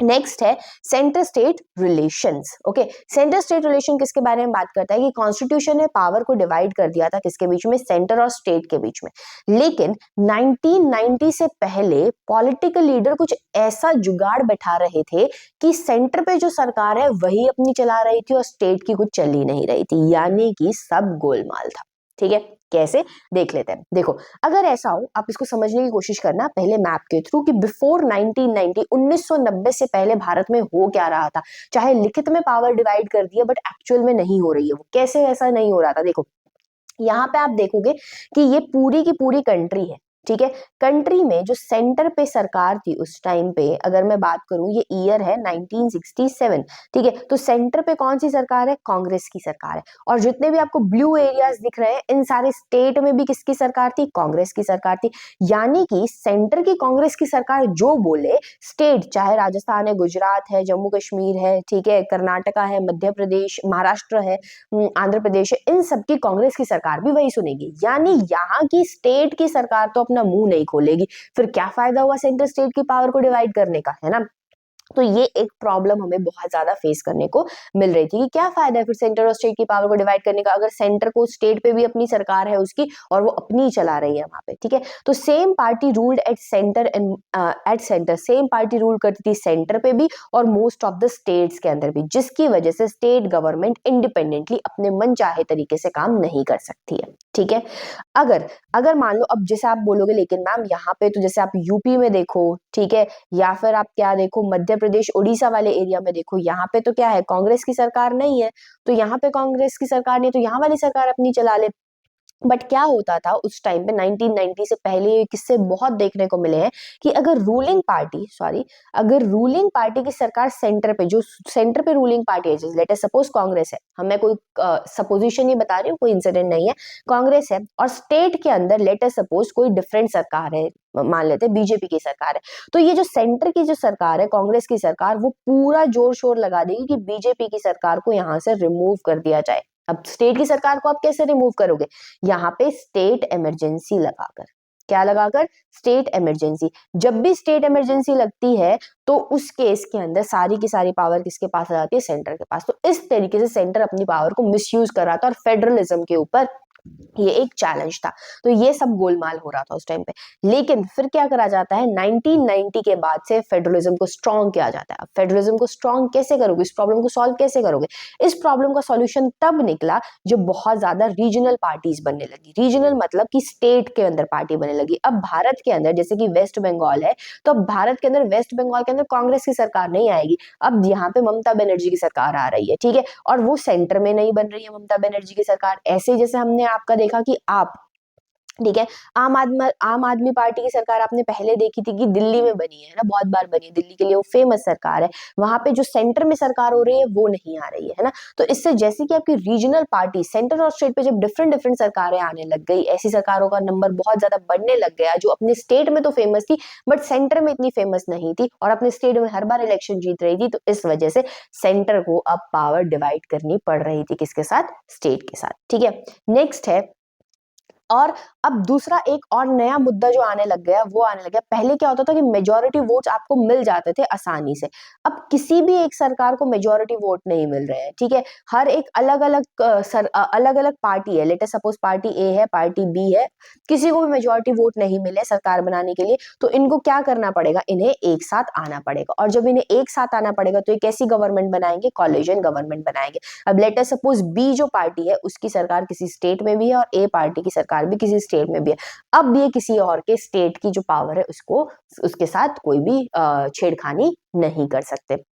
नेक्स्ट है centre state relations. Okay, centre state relation किसके बारे में बात करता है? कि कॉन्स्टिट्यूशन ने पावर को डिवाइड कर दिया था किसके बीच में? सेंटर और स्टेट के बीच में। लेकिन 1990 से पहले पॉलिटिकल लीडर कुछ ऐसा जुगाड़ बैठा रहे थे कि सेंटर पे जो सरकार है वही अपनी चला रही थी और स्टेट की कुछ चल ही नहीं रही थी, यानी कि सब गोलमाल था, ठीक है। कैसे? देख लेते हैं। देखो, अगर ऐसा हो, आप इसको समझने की कोशिश करना पहले मैप के थ्रू कि बिफोर 1990 1990 से पहले भारत में हो क्या रहा था। चाहे लिखित में पावर डिवाइड कर दिया, बट एक्चुअल में नहीं हो रही है वो। कैसे ऐसा नहीं हो रहा था? देखो, यहाँ पे आप देखोगे कि ये पूरी की पूरी कंट्री है, ठीक है। कंट्री में जो सेंटर पे सरकार थी उस टाइम पे, अगर मैं बात करूं, ये ईयर है 1967, ठीक है। तो सेंटर पे कौन सी सरकार है? कांग्रेस की सरकार है। और जितने भी आपको ब्लू एरियाज दिख रहे हैं, इन सारे स्टेट में भी किसकी सरकार थी? कांग्रेस की सरकार थी। यानी कि सेंटर की कांग्रेस की सरकार जो बोले, स्टेट चाहे राजस्थान है, गुजरात है, जम्मू कश्मीर है, ठीक है, कर्नाटका है, मध्य प्रदेश, महाराष्ट्र है, आंध्र प्रदेश है, इन सबकी कांग्रेस की सरकार भी वही सुनेगी। यानी यहाँ की स्टेट की सरकार तो अपना मुंह नहीं खोलेगी, फिर क्या फायदा हुआ सेंटर स्टेट की पावर को डिवाइड करने का, है ना। तो ये एक प्रॉब्लम हमें बहुत ज्यादा फेस करने को मिल रही थी कि क्या फायदा है फिर सेंटर और स्टेट की पावर को डिवाइड करने का, अगर सेंटर को, स्टेट पे भी अपनी सरकार है उसकी और वो अपनी ही चला रही है वहां पे, ठीक है। तो same party ruled at centre and at centre, same party rule करती थी सेंटर पे भी और मोस्ट ऑफ द स्टेट्स के अंदर भी, जिसकी वजह से स्टेट गवर्नमेंट इंडिपेंडेंटली अपने मन चाहे तरीके से काम नहीं कर सकती है, ठीक है। अगर अगर मान लो, अब जैसे आप बोलोगे लेकिन मैम यहाँ पे तो जैसे आप यूपी में देखो, ठीक है, या फिर आप क्या देखो मध्य प्रदेश उड़ीसा वाले एरिया में देखो, यहाँ पे तो क्या है? कांग्रेस की सरकार नहीं है, तो यहाँ पे कांग्रेस की सरकार नहीं है, तो यहाँ वाली सरकार अपनी चला ले। बट क्या होता था उस टाइम पे 1990 से पहले, ये किस्से बहुत देखने को मिले हैं कि अगर रूलिंग पार्टी, सॉरी, अगर रूलिंग पार्टी की सरकार सेंटर पे, जो सेंटर पे रूलिंग पार्टी है, लेट अस सपोज कांग्रेस है, मैं कोई सपोजिशन ही बता रही हूँ, कोई इंसिडेंट नहीं है, कांग्रेस है, और स्टेट के अंदर लेट अस सपोज कोई डिफरेंट सरकार है, मान लेते हैं बीजेपी की सरकार है, तो ये जो सेंटर की जो सरकार है, कांग्रेस की सरकार, वो पूरा जोर शोर लगा देगी कि बीजेपी की सरकार को यहाँ से रिमूव कर दिया जाए। अब स्टेट की सरकार को आप कैसे रिमूव करोगे? यहाँ पे स्टेट इमरजेंसी लगाकर, क्या लगाकर? State emergency. जब भी स्टेट इमरजेंसी लगती है तो उस केस के अंदर सारी की सारी पावर किसके पास आ जाती है? सेंटर के पास। तो इस तरीके से सेंटर अपनी पावर को मिसयूज कर रहा था और फेडरलिज्म के ऊपर ये एक चैलेंज था। तो ये सब गोलमाल हो रहा था उस टाइम पे। लेकिन फिर क्या करा जाता है? 1990 के बाद से फेडरलिज्म को स्ट्रॉन्ग किया जाता है। अब फेडरलिज्म को स्ट्रॉन्ग कैसे करोगे? इस प्रॉब्लम को सॉल्व कैसे करोगे? इस प्रॉब्लम का सॉल्यूशन तब निकला जब बहुत ज्यादा रीजनल पार्टीज बनने लगी। रीजनल मतलब कि स्टेट के अंदर पार्टी बनने लगी। अब भारत के अंदर जैसे कि वेस्ट बंगाल है, तो अब भारत के अंदर वेस्ट बंगाल के अंदर कांग्रेस की सरकार नहीं आएगी, अब यहाँ पे ममता बनर्जी की सरकार आ रही है, ठीक है। और वो सेंटर में नहीं बन रही है ममता बनर्जी की सरकार। ऐसे जैसे हमने आपका देखा कि आप, ठीक है, आम आदमी पार्टी की सरकार आपने पहले देखी थी कि दिल्ली में बनी है ना, बहुत बार बनी है, दिल्ली के लिए वो फेमस सरकार है। वहां पे जो सेंटर में सरकार हो रही है वो नहीं आ रही है ना। तो इससे जैसे कि आपकी रीजनल पार्टी, सेंटर और स्टेट पे जब डिफरेंट डिफरेंट सरकारें आने लग गई, ऐसी सरकारों का नंबर बहुत ज्यादा बढ़ने लग गया जो अपने स्टेट में तो फेमस थी बट सेंटर में इतनी फेमस नहीं थी और अपने स्टेट में हर बार इलेक्शन जीत रही थी, तो इस वजह से सेंटर को अब पावर डिवाइड करनी पड़ रही थी किसके साथ? स्टेट के साथ, ठीक है। नेक्स्ट है और अब दूसरा एक और नया मुद्दा जो आने लग गया वो आने लग गया। पहले क्या होता था कि मेजॉरिटी वोट्स आपको मिल जाते थे आसानी से, अब किसी भी एक सरकार को मेजॉरिटी वोट नहीं मिल रहे हैं, ठीक है। हर एक अलग अलग अलग अलग पार्टी है, लेट अस सपोज पार्टी ए है, पार्टी बी है, किसी को भी मेजॉरिटी वोट नहीं मिले सरकार बनाने के लिए, तो इनको क्या करना पड़ेगा, इन्हें एक साथ आना पड़ेगा। और जब इन्हें एक साथ आना पड़ेगा तो ये कैसी गवर्नमेंट बनाएंगे, कॉलिजन गवर्नमेंट बनाएंगे। अब लेट अस सपोज बी जो पार्टी है उसकी सरकार किसी स्टेट में भी है और ए पार्टी की सरकार भी किसी स्टेट में भी है। अब ये किसी और के स्टेट की जो पावर है उसको, उसके साथ कोई भी छेड़खानी नहीं कर सकते।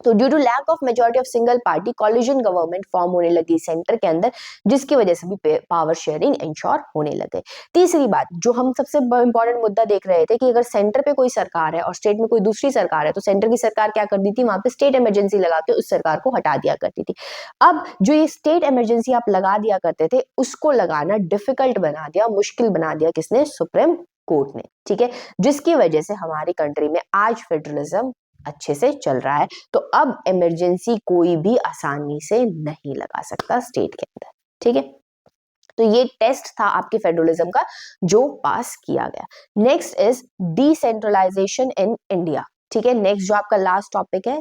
तो due to lack of majority of single party coalition government form होने लगी सेंटर के अंदर, जिसकी वजह से भी पावर शेयरिंग इंश्योर होने लगे। तीसरी बात जो हम सबसे इंपॉर्टेंट मुद्दा देख रहे थे कि अगर सेंटर पे कोई सरकार है और स्टेट में कोई दूसरी सरकार है तो सेंटर की सरकार क्या करती थी, वहां पे स्टेट इमरजेंसी लगा के उस सरकार को हटा दिया करती थी। अब जो ये स्टेट इमरजेंसी आप लगा दिया करते थे उसको लगाना डिफिकल्ट बना दिया, मुश्किल बना दिया, किसने, सुप्रीम कोर्ट ने, ठीक है। जिसकी वजह से हमारी कंट्री में आज फेडरलिज्म अच्छे से चल रहा है। तो अब इमरजेंसी कोई भी आसानी से नहीं लगा सकता स्टेट के अंदर, ठीक है। तो ये टेस्ट था आपके फेडरलिज्म का जो पास किया गया। Next is decentralisation in India, ठीक है। नेक्स्ट जो आपका लास्ट टॉपिक है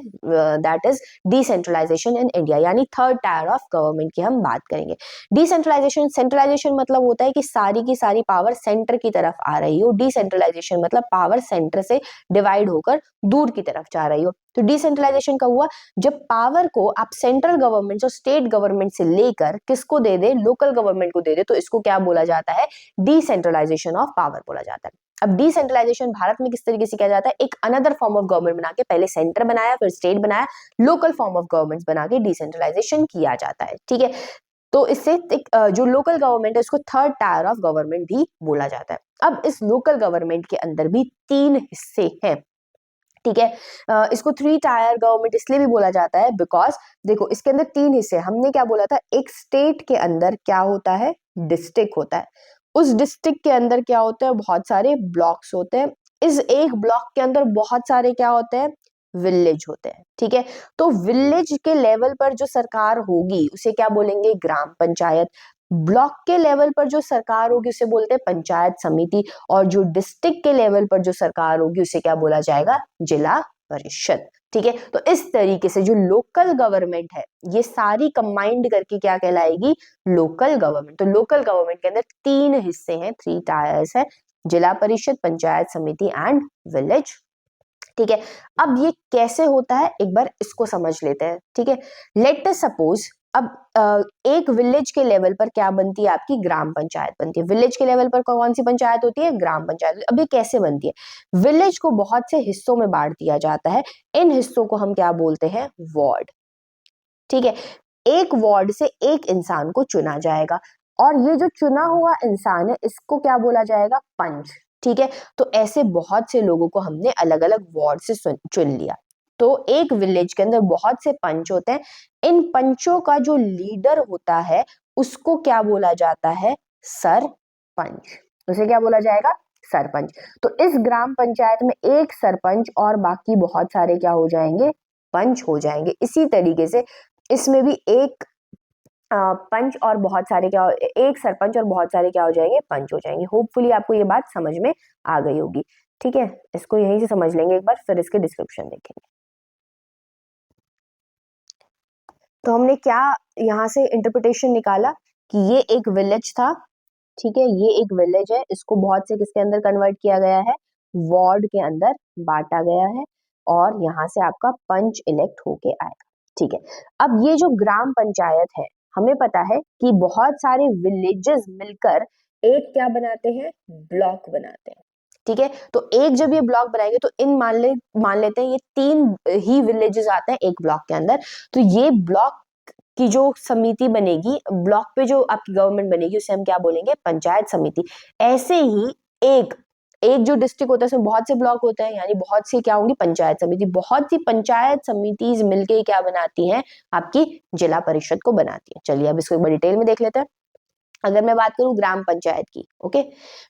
that is decentralisation in India, यानी थर्ड टायर ऑफ गवर्नमेंट की हम बात करेंगे। डिसेंट्रलाइजेशन, सेंट्रलाइजेशन मतलब होता है कि सारी की सारी पावर सेंटर की तरफ आ रही हो, डिसेंट्रलाइजेशन मतलब पावर सेंटर से डिवाइड होकर दूर की तरफ जा रही हो। तो डिसेंट्रलाइजेशन का हुआ जब पावर को आप सेंट्रल गवर्नमेंट और स्टेट गवर्नमेंट से लेकर किसको दे दे, लोकल गवर्नमेंट को दे दे, तो इसको क्या बोला जाता है, डिसेंट्रलाइजेशन ऑफ पावर बोला जाता है। अब डिसेंट्रलाइजेशन भारत में किस तरीके से किया जाता है, एक अनदर फॉर्म ऑफ गवर्नमेंट बना के, पहले सेंटर बनाया फिर स्टेट बनाया, लोकल फॉर्म ऑफ गवर्नमेंट बना के डिसेंट्रलाइजेशन किया जाता है, ठीक है। तो इससे जो लोकल गवर्नमेंट है उसको थर्ड टायर ऑफ गवर्नमेंट भी बोला जाता है। अब इस लोकल गवर्नमेंट के अंदर भी तीन हिस्से हैं, ठीक है। इसको थ्री टायर गवर्नमेंट इसलिए भी बोला जाता है बिकॉज देखो इसके अंदर तीन हिस्से, हमने क्या बोला था, एक स्टेट के अंदर क्या होता है, डिस्ट्रिक्ट होता है, उस डिस्ट्रिक्ट के अंदर क्या होता है, बहुत सारे ब्लॉक्स होते हैं, इस एक ब्लॉक के अंदर बहुत सारे क्या होते हैं, विलेज होते हैं, ठीक है। तो विलेज के लेवल पर जो सरकार होगी उसे क्या बोलेंगे, ग्राम पंचायत। ब्लॉक के लेवल पर जो सरकार होगी उसे बोलते हैं पंचायत समिति, और जो डिस्ट्रिक्ट के लेवल पर जो सरकार होगी उसे क्या बोला जाएगा, जिला परिषद, ठीक है। तो इस तरीके से जो लोकल गवर्नमेंट है ये सारी कंबाइंड करके क्या कहलाएगी, लोकल गवर्नमेंट। तो लोकल गवर्नमेंट के अंदर तीन हिस्से हैं, थ्री टायर्स है, जिला परिषद, पंचायत समिति एंड विलेज, ठीक है। अब ये कैसे होता है एक बार इसको समझ लेते हैं, ठीक है। लेट अस सपोज अब एक विलेज के लेवल पर क्या बनती है, आपकी ग्राम पंचायत बनती है। विलेज के लेवल पर कौन सी पंचायत होती है, ग्राम पंचायत। अब ये कैसे बनती है, विलेज को बहुत से हिस्सों में बांट दिया जाता है, इन हिस्सों को हम क्या बोलते हैं, वार्ड, ठीक है। एक वार्ड से एक इंसान को चुना जाएगा और ये जो चुना हुआ इंसान है इसको क्या बोला जाएगा, पंच, ठीक है। तो ऐसे बहुत से लोगों को हमने अलग अलग वार्ड से चुन लिया। तो एक विलेज के अंदर बहुत से पंच होते हैं, इन पंचों का जो लीडर होता है उसको क्या बोला जाता है, सरपंच। उसे क्या बोला जाएगा, सरपंच। तो इस ग्राम पंचायत में एक सरपंच और बाकी बहुत सारे क्या हो जाएंगे, पंच हो जाएंगे। इसी तरीके से इसमें भी एक पंच और बहुत सारे क्या, एक सरपंच और बहुत सारे क्या हो जाएंगे, पंच हो जाएंगे। होपफुली आपको ये बात समझ में आ गई होगी, ठीक है। इसको यहीं से समझ लेंगे एक बार, फिर इसके डिस्क्रिप्शन देखेंगे। तो हमने क्या यहाँ से इंटरप्रिटेशन निकाला कि ये एक विलेज था, ठीक है, ये एक विलेज है, इसको बहुत से किसके अंदर कन्वर्ट किया गया है, वार्ड के अंदर बांटा गया है, और यहाँ से आपका पंच इलेक्ट होके आएगा, ठीक है। अब ये जो ग्राम पंचायत है, हमें पता है कि बहुत सारे विलेजेस मिलकर एक क्या बनाते हैं, ब्लॉक बनाते हैं, ठीक है। तो एक जब ये ब्लॉक बनाएंगे तो इन मान लेते हैं ये तीन ही विलेजेस आते हैं एक ब्लॉक के अंदर। तो ये ब्लॉक की जो समिति बनेगी, ब्लॉक पे जो आपकी गवर्नमेंट बनेगी उसे हम क्या बोलेंगे, पंचायत समिति। ऐसे ही एक एक जो डिस्ट्रिक्ट होता है उसमें बहुत से ब्लॉक होते हैं, यानी बहुत सी क्या होंगी, पंचायत समिति। बहुत सी पंचायत समिति मिलके क्या बनाती हैं, आपकी जिला परिषद को बनाती है। चलिए अब इसको एक बार डिटेल में देख लेते हैं। अगर मैं बात करूं ग्राम पंचायत की, ओके,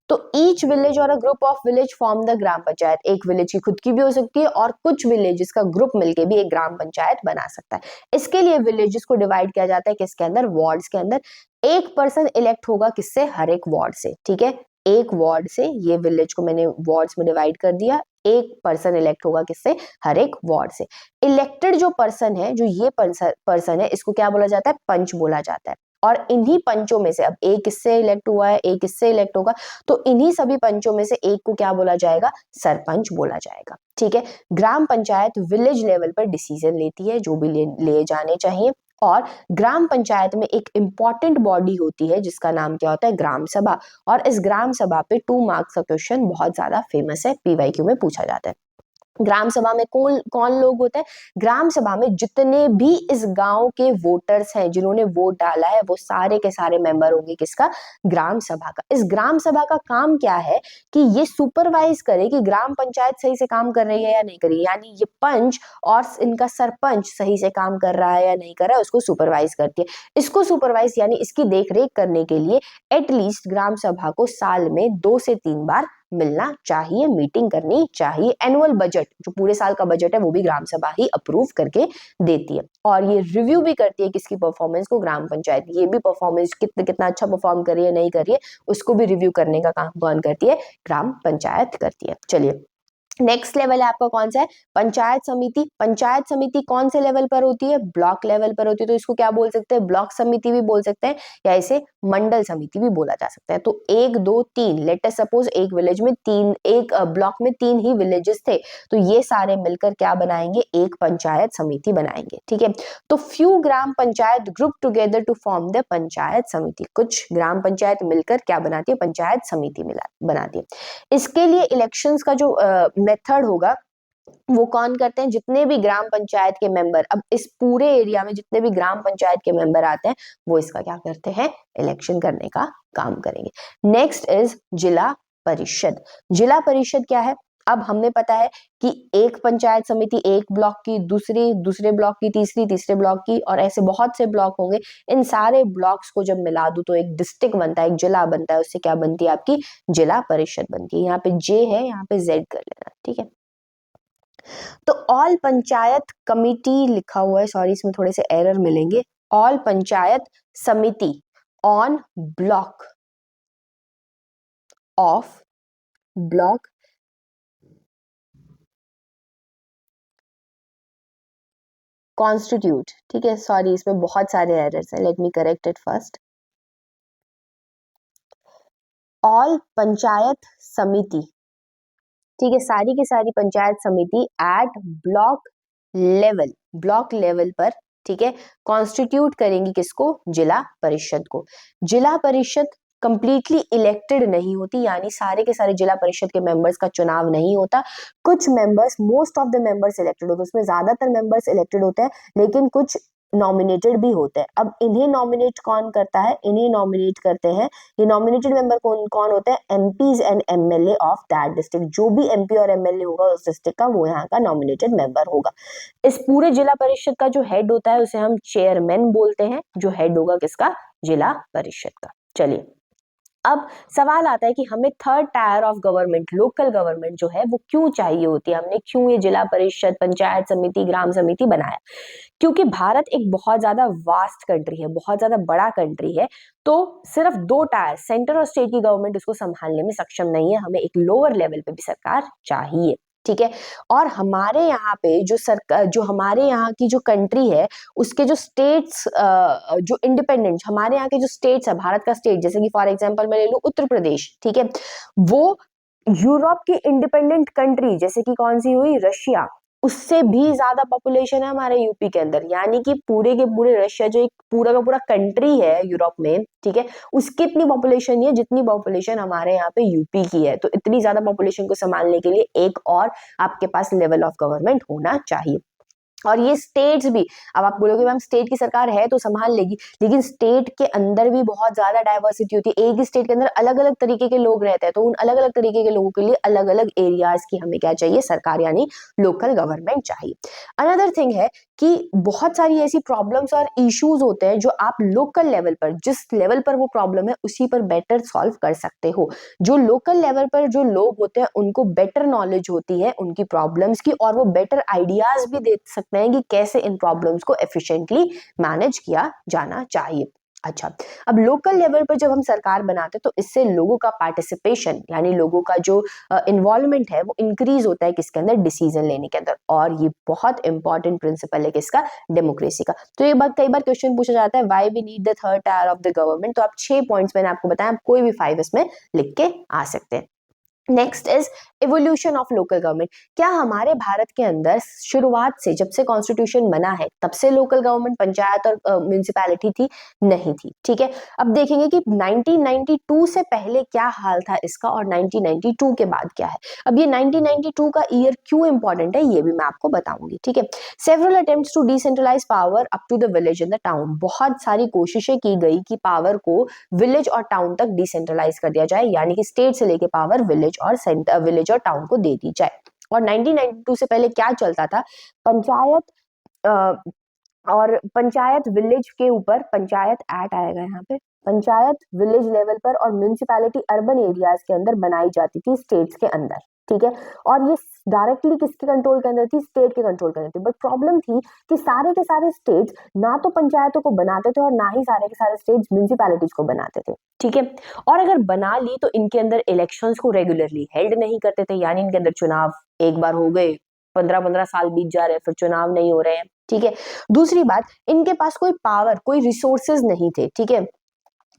तो ईच विलेज और a group of village form the gram panchayat. एक विलेज की खुद की भी हो सकती है और कुछ विलेजेस का ग्रुप मिलके भी एक ग्राम पंचायत बना सकता है। इसके लिए विलेजेस को डिवाइड किया जाता है किसके अंदर, वार्ड्स के अंदर। एक पर्सन इलेक्ट होगा किससे, हर एक वार्ड से, ठीक है, एक वार्ड से, ये विलेज को मैंने वार्ड्स में डिवाइड कर दिया, एक पर्सन इलेक्ट होगा किससे, हर एक वार्ड से। इलेक्टेड जो पर्सन है, जो ये पर्सन है, इसको क्या बोला जाता है, पंच बोला जाता है। और इन्हीं पंचों में से, अब एक किससे इलेक्ट हुआ है, एक किससे इलेक्ट होगा, तो इन्हीं सभी पंचों में से एक को क्या बोला जाएगा, सरपंच बोला जाएगा, ठीक है। ग्राम पंचायत विलेज लेवल पर डिसीजन लेती है, जो भी ले जाने चाहिए। और ग्राम पंचायत में एक इंपॉर्टेंट बॉडी होती है जिसका नाम क्या होता है, ग्राम सभा। और इस ग्राम सभा पे 2 मार्क्स का क्वेश्चन बहुत ज्यादा फेमस है, पीवाईक्यू में पूछा जाता है। ग्राम सभा में कौन कौन लोग होते हैं, ग्राम सभा में जितने भी इस गांव के वोटर्स हैं, जिन्होंने वोट डाला है, वो सारे के सारे मेंबर होंगे किसका, ग्राम सभा का। इस ग्राम सभा का काम क्या है कि ये सुपरवाइज करे कि ग्राम पंचायत सही से काम कर रही है या नहीं कर रही है, यानी ये पंच और इनका सरपंच सही से काम कर रहा है या नहीं कर रहा है, उसको सुपरवाइज करती है। इसको सुपरवाइज यानी इसकी देखरेख करने के लिए एटलीस्ट ग्राम सभा को साल में 2 से 3 बार मिलना चाहिए, मीटिंग करनी चाहिए। एनुअल बजट, जो पूरे साल का बजट है, वो भी ग्राम सभा ही अप्रूव करके देती है। और ये रिव्यू भी करती है किसकी परफॉर्मेंस को, ग्राम पंचायत। ये भी परफॉर्मेंस कितना अच्छा परफॉर्म कर रही है नहीं कर रही है, उसको भी रिव्यू करने का काम कौन करती है, ग्राम पंचायत करती है। चलिए, नेक्स्ट लेवल है आपका कौन सा है, पंचायत समिति। पंचायत समिति कौन से लेवल पर होती है, ब्लॉक लेवल पर होती है। तो इसको क्या बोल सकते हैं, ब्लॉक समिति भी बोल सकते हैं, या इसे मंडल समिति भी बोला जा सकता है। तो 1 2 3, लेट अस सपोज एक विलेज में 3, एक ब्लॉक में 3 ही विलेजेस थे, तो ये सारे मिलकर क्या बनाएंगे, एक पंचायत समिति बनाएंगे, ठीक है। तो few gram panchayat group together to form the panchayat samiti. कुछ ग्राम पंचायत मिलकर क्या बनाती है, पंचायत समिति बनाती है। इसके लिए इलेक्शंस का जो मेथड होगा वो कौन करते हैं, जितने भी ग्राम पंचायत के मेंबर, अब इस पूरे एरिया में जितने भी ग्राम पंचायत के मेंबर आते हैं, वो इसका क्या करते हैं, इलेक्शन करने का काम करेंगे। नेक्स्ट इज जिला परिषद। जिला परिषद क्या है, अब हमने पता है कि एक पंचायत समिति एक ब्लॉक की, दूसरे ब्लॉक की, तीसरे ब्लॉक की, और ऐसे बहुत से ब्लॉक होंगे। इन सारे ब्लॉक्स को जब मिला दूं तो एक डिस्ट्रिक्ट बनता है, एक जिला बनता है, उससे क्या बनती है, आपकी जिला परिषद बनती है। यहाँ पे जे है, यहाँ पे जेड कर लेना, ठीक है। तो ऑल पंचायत कमिटी लिखा हुआ है, सॉरी इसमें थोड़े से एरर मिलेंगे। ऑल पंचायत समिति on block of block constitute, ठीक है, सॉरी इसमें बहुत सारे एरर्स हैं, let me correct it first. All panchayat समिति, ठीक है, सारी की सारी पंचायत समिति एट ब्लॉक लेवल पर, ठीक है, कॉन्स्टिट्यूट करेंगी किसको, जिला परिषद को। जिला परिषद कंप्लीटली इलेक्टेड नहीं होती, यानी सारे के सारे जिला परिषद के मेंबर्स का चुनाव नहीं होता। कुछ members, most of the members elected होते हैं, उसमें ज्यादातर मेंबर्स इलेक्टेड होते हैं, लेकिन कुछ नॉमिनेटेड भी होते हैं। अब इन्हें नॉमिनेट कौन करता है, इन्हें नॉमिनेट करते हैं, ये नॉमिनेटेड मेंबर कौन कौन होते हैं, MPs and MLA of that district. जो भी एमपी और एमएलए होगा उस डिस्ट्रिक्ट का, वो यहाँ का नॉमिनेटेड मेंबर होगा। इस पूरे जिला परिषद का जो हेड होता है उसे हम चेयरमैन बोलते हैं, जो हेड होगा किसका, जिला परिषद का। चलिए, अब सवाल आता है कि हमें third tier of government, local government जो है वो क्यों चाहिए होती है, हमने क्यों ये जिला परिषद, पंचायत समिति, ग्राम समिति बनाया। क्योंकि भारत एक बहुत ज्यादा वास्ट कंट्री है, बहुत ज्यादा बड़ा कंट्री है, तो सिर्फ 2 टायर, सेंटर और स्टेट की गवर्नमेंट उसको संभालने में सक्षम नहीं है, हमें एक लोअर लेवल पे भी सरकार चाहिए, ठीक है। और हमारे यहाँ पे जो सरकार, जो हमारे यहाँ की जो कंट्री है, उसके जो स्टेट्स, जो इंडिपेंडेंट, हमारे यहाँ के जो स्टेट्स है, भारत का स्टेट, जैसे कि फॉर एग्जांपल मैं ले लूं उत्तर प्रदेश, ठीक है, वो यूरोप की इंडिपेंडेंट कंट्री, जैसे कि कौन सी हुई, रशिया, उससे भी ज्यादा पॉपुलेशन है हमारे यूपी के अंदर। यानी कि पूरे के पूरे रशिया जो एक पूरा का पूरा कंट्री है यूरोप में, ठीक है, उसकी इतनी पॉपुलेशन नहीं है जितनी पॉपुलेशन हमारे यहाँ पे यूपी की है। तो इतनी ज्यादा पॉपुलेशन को संभालने के लिए एक और आपके पास लेवल ऑफ गवर्नमेंट होना चाहिए। और ये स्टेट्स भी, अब आप बोलोगे मैम स्टेट की सरकार है तो संभाल लेगी, लेकिन स्टेट के अंदर भी बहुत ज्यादा डाइवर्सिटी होती है, एक ही स्टेट के अंदर अलग अलग तरीके के लोग रहते हैं, तो उन अलग अलग तरीके के लोगों के लिए अलग अलग एरियाज की हमें क्या चाहिए, सरकार यानी लोकल गवर्नमेंट चाहिए। अनदर थिंग है कि बहुत सारी ऐसी प्रॉब्लम्स और इश्यूज होते हैं जो आप लोकल लेवल पर, जिस लेवल पर वो प्रॉब्लम है उसी पर बेटर सॉल्व कर सकते हो। जो लोकल लेवल पर जो लोग होते हैं उनको बेटर नॉलेज होती है उनकी प्रॉब्लम्स की, और वो बेटर आइडियाज भी दे सकते हैं कि कैसे इन प्रॉब्लम्स को एफिशिएंटली मैनेज किया जाना चाहिए। अच्छा, अब लोकल लेवल पर जब हम सरकार बनाते हैं तो इससे लोगों का पार्टिसिपेशन यानी लोगों का जो इन्वॉल्वमेंट है वो इंक्रीज होता है किसके अंदर, डिसीजन लेने के अंदर, और ये बहुत इंपॉर्टेंट प्रिंसिपल है किसका, डेमोक्रेसी का। तो ये बात कई बार क्वेश्चन पूछा जाता है, why we need the third tier of the government, तो आप 6 पॉइंट्स मैंने आपको बताया, आप कोई भी 5 इसमें लिख के आ सकते हैं। Next is evolution of local government. क्या हमारे भारत के अंदर शुरुआत से, जब से कॉन्स्टिट्यूशन बना है तब से लोकल गवर्नमेंट, पंचायत और म्युनिसिपैलिटी थी? नहीं थी। ठीक है, अब देखेंगे कि 1992 से पहले क्या हाल था इसका और 1992 के बाद क्या है। अब ये 1992 का ईयर क्यों इंपॉर्टेंट है ये भी मैं आपको बताऊंगी। ठीक है, several attempts to decentralise power up to the village in the town, बहुत सारी कोशिशें की गई कि पावर को विलेज और टाउन तक डिसेंट्रलाइज कर दिया जाए, यानी कि स्टेट से लेके पावर विलेज और टाउन को दे दी जाए। और 1992 से पहले क्या चलता था, पंचायत और पंचायत विलेज के ऊपर, पंचायत एक्ट आएगा यहाँ पे, पंचायत विलेज लेवल पर और म्युनिसिपैलिटी अर्बन एरियाज के अंदर बनाई जाती थी स्टेट्स के अंदर। ठीक है, और ये डायरेक्टली किसके कंट्रोल के अंदर थी, स्टेट के कंट्रोल के अंदर थी। बट प्रॉब्लम थी कि सारे के सारे स्टेट्स ना तो पंचायतों को बनाते थे और ना ही सारे के सारे स्टेट्स म्युनिसिपैलिटीज को बनाते थे। ठीक है, और अगर बना ली तो इनके अंदर इलेक्शंस को रेगुलरली हेल्ड नहीं करते थे, यानी इनके अंदर चुनाव एक बार हो गए, 15-15 साल बीत जा रहे हैं, फिर चुनाव नहीं हो रहे हैं। ठीक है, दूसरी बात, इनके पास कोई पावर, कोई रिसोर्सेज नहीं थे। ठीक है,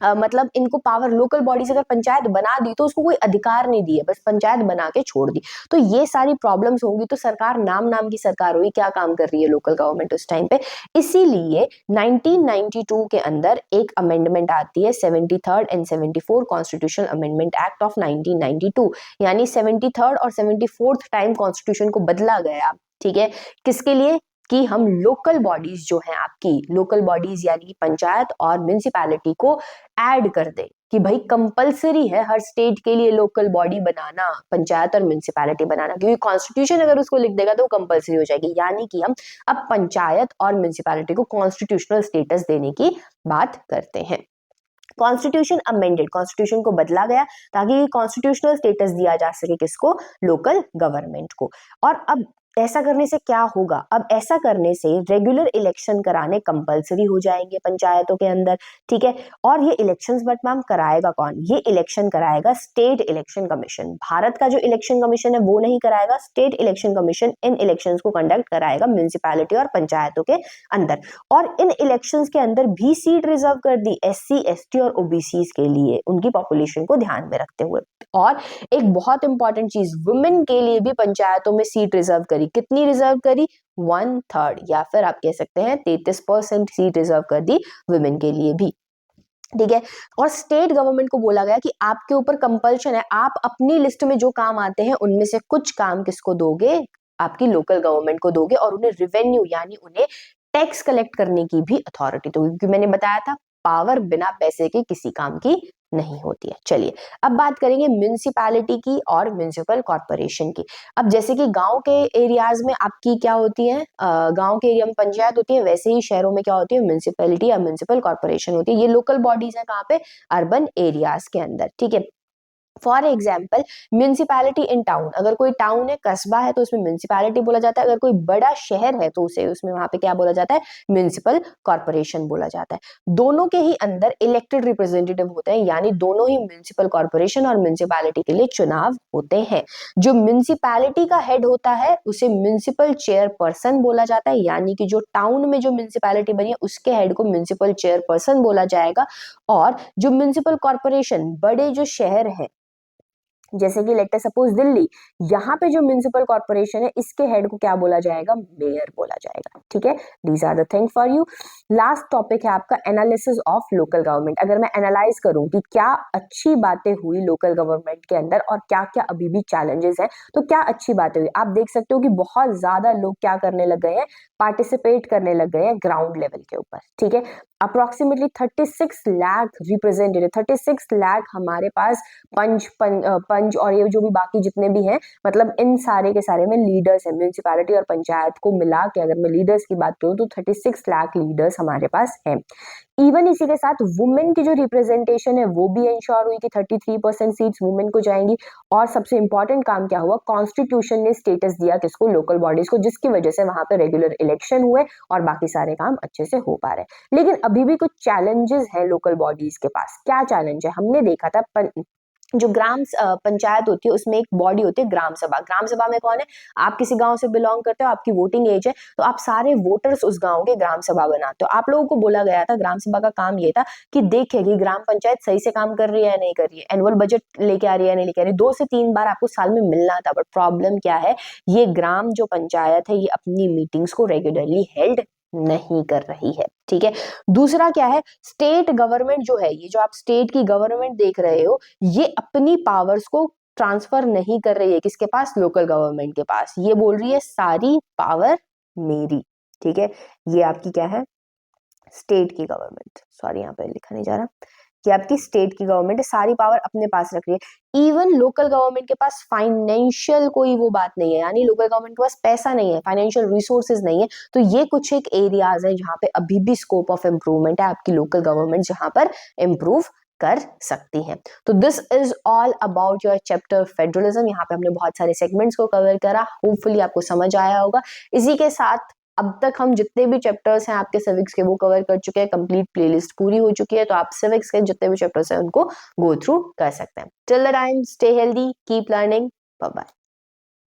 मतलब इनको पावर, लोकल बॉडीज अगर पंचायत बना दी तो उसको कोई अधिकार नहीं दिए, बस पंचायत बना के छोड़ दी। तो ये सारी प्रॉब्लम्स होंगी, तो सरकार नाम नाम की सरकार हुई, क्या काम कर रही है लोकल गवर्नमेंट उस टाइम पे। इसीलिए 1992 के अंदर एक अमेंडमेंट आती है, 73rd and 74 constitutional amendment act of 1992, यानी 73rd और 74th टाइम कॉन्स्टिट्यूशन को बदला गया। ठीक है, किसके लिए, कि हम लोकल बॉडीज जो हैं आपकी, लोकल बॉडीज यानी कि पंचायत और म्युनिसिपैलिटी को ऐड कर दे, कि भाई कंपलसरी है हर स्टेट के लिए लोकल बॉडी बनाना, पंचायत और म्युनिसिपैलिटी बनाना, क्योंकि कॉन्स्टिट्यूशन अगर उसको लिख देगा तो वो कंपलसरी हो जाएगी। यानी कि हम अब पंचायत और म्युनिसिपैलिटी को कॉन्स्टिट्यूशनल स्टेटस देने की बात करते हैं। कॉन्स्टिट्यूशन अमेंडेड, कॉन्स्टिट्यूशन को बदला गया ताकि कॉन्स्टिट्यूशनल स्टेटस दिया जा सके किसको, लोकल गवर्नमेंट को। और अब ऐसा करने से क्या होगा, अब ऐसा करने से रेगुलर इलेक्शन कराने कंपलसरी हो जाएंगे पंचायतों के अंदर। ठीक है, और ये इलेक्शंस बट मैम कराएगा कौन, ये इलेक्शन कराएगा स्टेट इलेक्शन कमीशन। भारत का जो इलेक्शन कमीशन है वो नहीं कराएगा, स्टेट इलेक्शन कमीशन इन इलेक्शंस को कंडक्ट कराएगा म्युनिसिपैलिटी और पंचायतों के अंदर। और इन इलेक्शंस के अंदर भी सीट रिजर्व कर दी SC ST और OBC के लिए, उनकी पॉपुलेशन को ध्यान में रखते हुए। और एक बहुत इंपॉर्टेंट चीज, वुमेन के लिए भी पंचायतों में सीट रिजर्व करी, कितनी रिजर्व करी, 1/3, या फिर आप कह सकते हैं 33% सीट रिजर्व कर दी वुमेन के लिए भी। ठीक है, और स्टेट गवर्नमेंट को बोला गया कि आपके ऊपर कंपल्शन है, आप अपनी लिस्ट में जो काम आते हैं उनमें से कुछ काम किसको दोगे, आपकी लोकल गवर्नमेंट को दोगे, और उन्हें रिवेन्यू यानी उन्हें टैक्स कलेक्ट करने की भी अथॉरिटी दोगे, क्योंकि मैंने बताया था पावर बिना पैसे के किसी काम की नहीं होती है। चलिए, अब बात करेंगे म्युनिसिपैलिटी की और म्युनिसिपल कॉर्पोरेशन की। अब जैसे कि गांव के एरियाज में आपकी क्या होती है, गांव के एरिया में पंचायत होती है, वैसे ही शहरों में क्या होती है, म्युनिसिपैलिटी या म्युनिसिपल कॉर्पोरेशन होती है। ये लोकल बॉडीज है कहाँ पे, अर्बन एरियाज के अंदर। ठीक है, for example municipality in town, अगर कोई टाउन है, कस्बा है, तो उसमें म्यूनिसिपैलिटी बोला जाता है। अगर कोई बड़ा शहर है तो उसे उसमें वहां पे क्या बोला जाता है, म्यूनिसिपल कॉर्पोरेशन बोला जाता है। दोनों के ही अंदर इलेक्टेड रिप्रेजेंटेटिव होते हैं, यानी दोनों ही म्यूनिसिपल कॉर्पोरेशन और म्यूनिसिपैलिटी के लिए चुनाव होते हैं। जो म्यूनिसिपैलिटी का हेड होता है उसे म्यूनिसिपल चेयरपर्सन बोला जाता है, यानी कि जो टाउन में जो म्यूनिसिपैलिटी बनी है उसके हेड को म्यूनिसिपल चेयरपर्सन बोला जाएगा। और जो म्यूनिसिपल कॉर्पोरेशन, बड़े जो शहर है जैसे कि लेट सपोज दिल्ली, यहाँ पे जो म्युनिसिपल कॉर्पोरेशन है इसके हेड को क्या बोला जाएगा, मेयर बोला जाएगा, ठीक है। These are the thing for you. Last topic है आपका एनालिसिस ऑफ लोकल गवर्नमेंट। अगर मैं एनालाइज करूं कि क्या अच्छी बातें हुई लोकल गवर्नमेंट के अंदर और क्या क्या अभी भी चैलेंजेस हैं, तो क्या अच्छी बातें हुई, आप देख सकते हो कि बहुत ज्यादा लोग क्या करने लग गए हैं, पार्टिसिपेट करने लग गए हैं ग्राउंड लेवल के ऊपर, ठीक है। अप्रोक्सीमेटली 36 लाख रिप्रेजेंटेटिव, 36 लाख हमारे पास पंच और ये जो भी बाकी जितने भी हैं, मतलब इन सारे के सारे में लीडर्स हैं, म्यूनिसिपैलिटी और पंचायत को मिला के अगर मैं लीडर्स की बात करूं तो 36 लाख लीडर्स हमारे पास हैं। इवन इसी के साथ वुमेन की जो रिप्रेजेंटेशन है वो भी इंश्योर हुई कि 33% सीट्स वुमेन को जाएंगी। और सबसे इंपॉर्टेंट काम क्या हुआ, कॉन्स्टिट्यूशन ने स्टेटस दिया किसको, लोकल बॉडीज को, जिसकी वजह से वहां पे रेगुलर इलेक्शन हुए और बाकी सारे काम अच्छे से हो पा रहे हैं। लेकिन अभी भी कुछ चैलेंजेस हैं लोकल बॉडीज के पास। क्या चैलेंज है, हमने देखा था जो ग्राम पंचायत होती है उसमें एक बॉडी होती है ग्राम सभा। ग्राम सभा में कौन है, आप किसी गांव से बिलोंग करते हो, आपकी वोटिंग एज है, तो आप सारे वोटर्स उस गांव के ग्राम सभा बनाते हो। आप लोगों को बोला गया था, ग्राम सभा का काम ये था कि देखे कि ग्राम पंचायत सही से काम कर रही है या नहीं कर रही है, एनुअल बजट लेके आ रही है या नहीं लेके आ रही है। 2 से 3 बार आपको साल में मिलना था, बट प्रॉब्लम क्या है, ये ग्राम जो पंचायत है ये अपनी मीटिंग्स को रेगुलरली हेल्ड नहीं कर रही है, ठीक है। दूसरा क्या है, स्टेट गवर्नमेंट जो है, ये जो आप स्टेट की गवर्नमेंट देख रहे हो, ये अपनी पावर्स को ट्रांसफर नहीं कर रही है किसके पास, लोकल गवर्नमेंट के पास। ये बोल रही है सारी पावर मेरी, ठीक है। ये आपकी क्या है, स्टेट की गवर्नमेंट, सॉरी यहाँ पे लिखा नहीं जा रहा, कि आपकी स्टेट की गवर्नमेंट है, सारी पावर अपने पास रख रही है। इवन लोकल गवर्नमेंट के पास फाइनेंशियल कोई वो बात नहीं है, यानी लोकल गवर्नमेंट के पास पैसा नहीं है, फाइनेंशियल रिसोर्सेज नहीं है। तो ये कुछ एक एरियाज है जहां पे अभी भी स्कोप ऑफ इम्प्रूवमेंट है, आपकी लोकल गवर्नमेंट जहां पर इम्प्रूव कर सकती है। तो this is all about your chapter federalism. यहाँ पे हमने बहुत सारे सेगमेंट्स को कवर करा, होपफुली आपको समझ आया होगा। इसी के साथ अब तक हम जितने भी चैप्टर्स हैं आपके सिविक्स के वो कवर कर चुके हैं, कंप्लीट प्लेलिस्ट पूरी हो चुकी है, तो आप सिविक्स के जितने भी चैप्टर्स हैं उनको गो थ्रू कर सकते हैं। Till the time, stay healthy, keep learning, bye bye.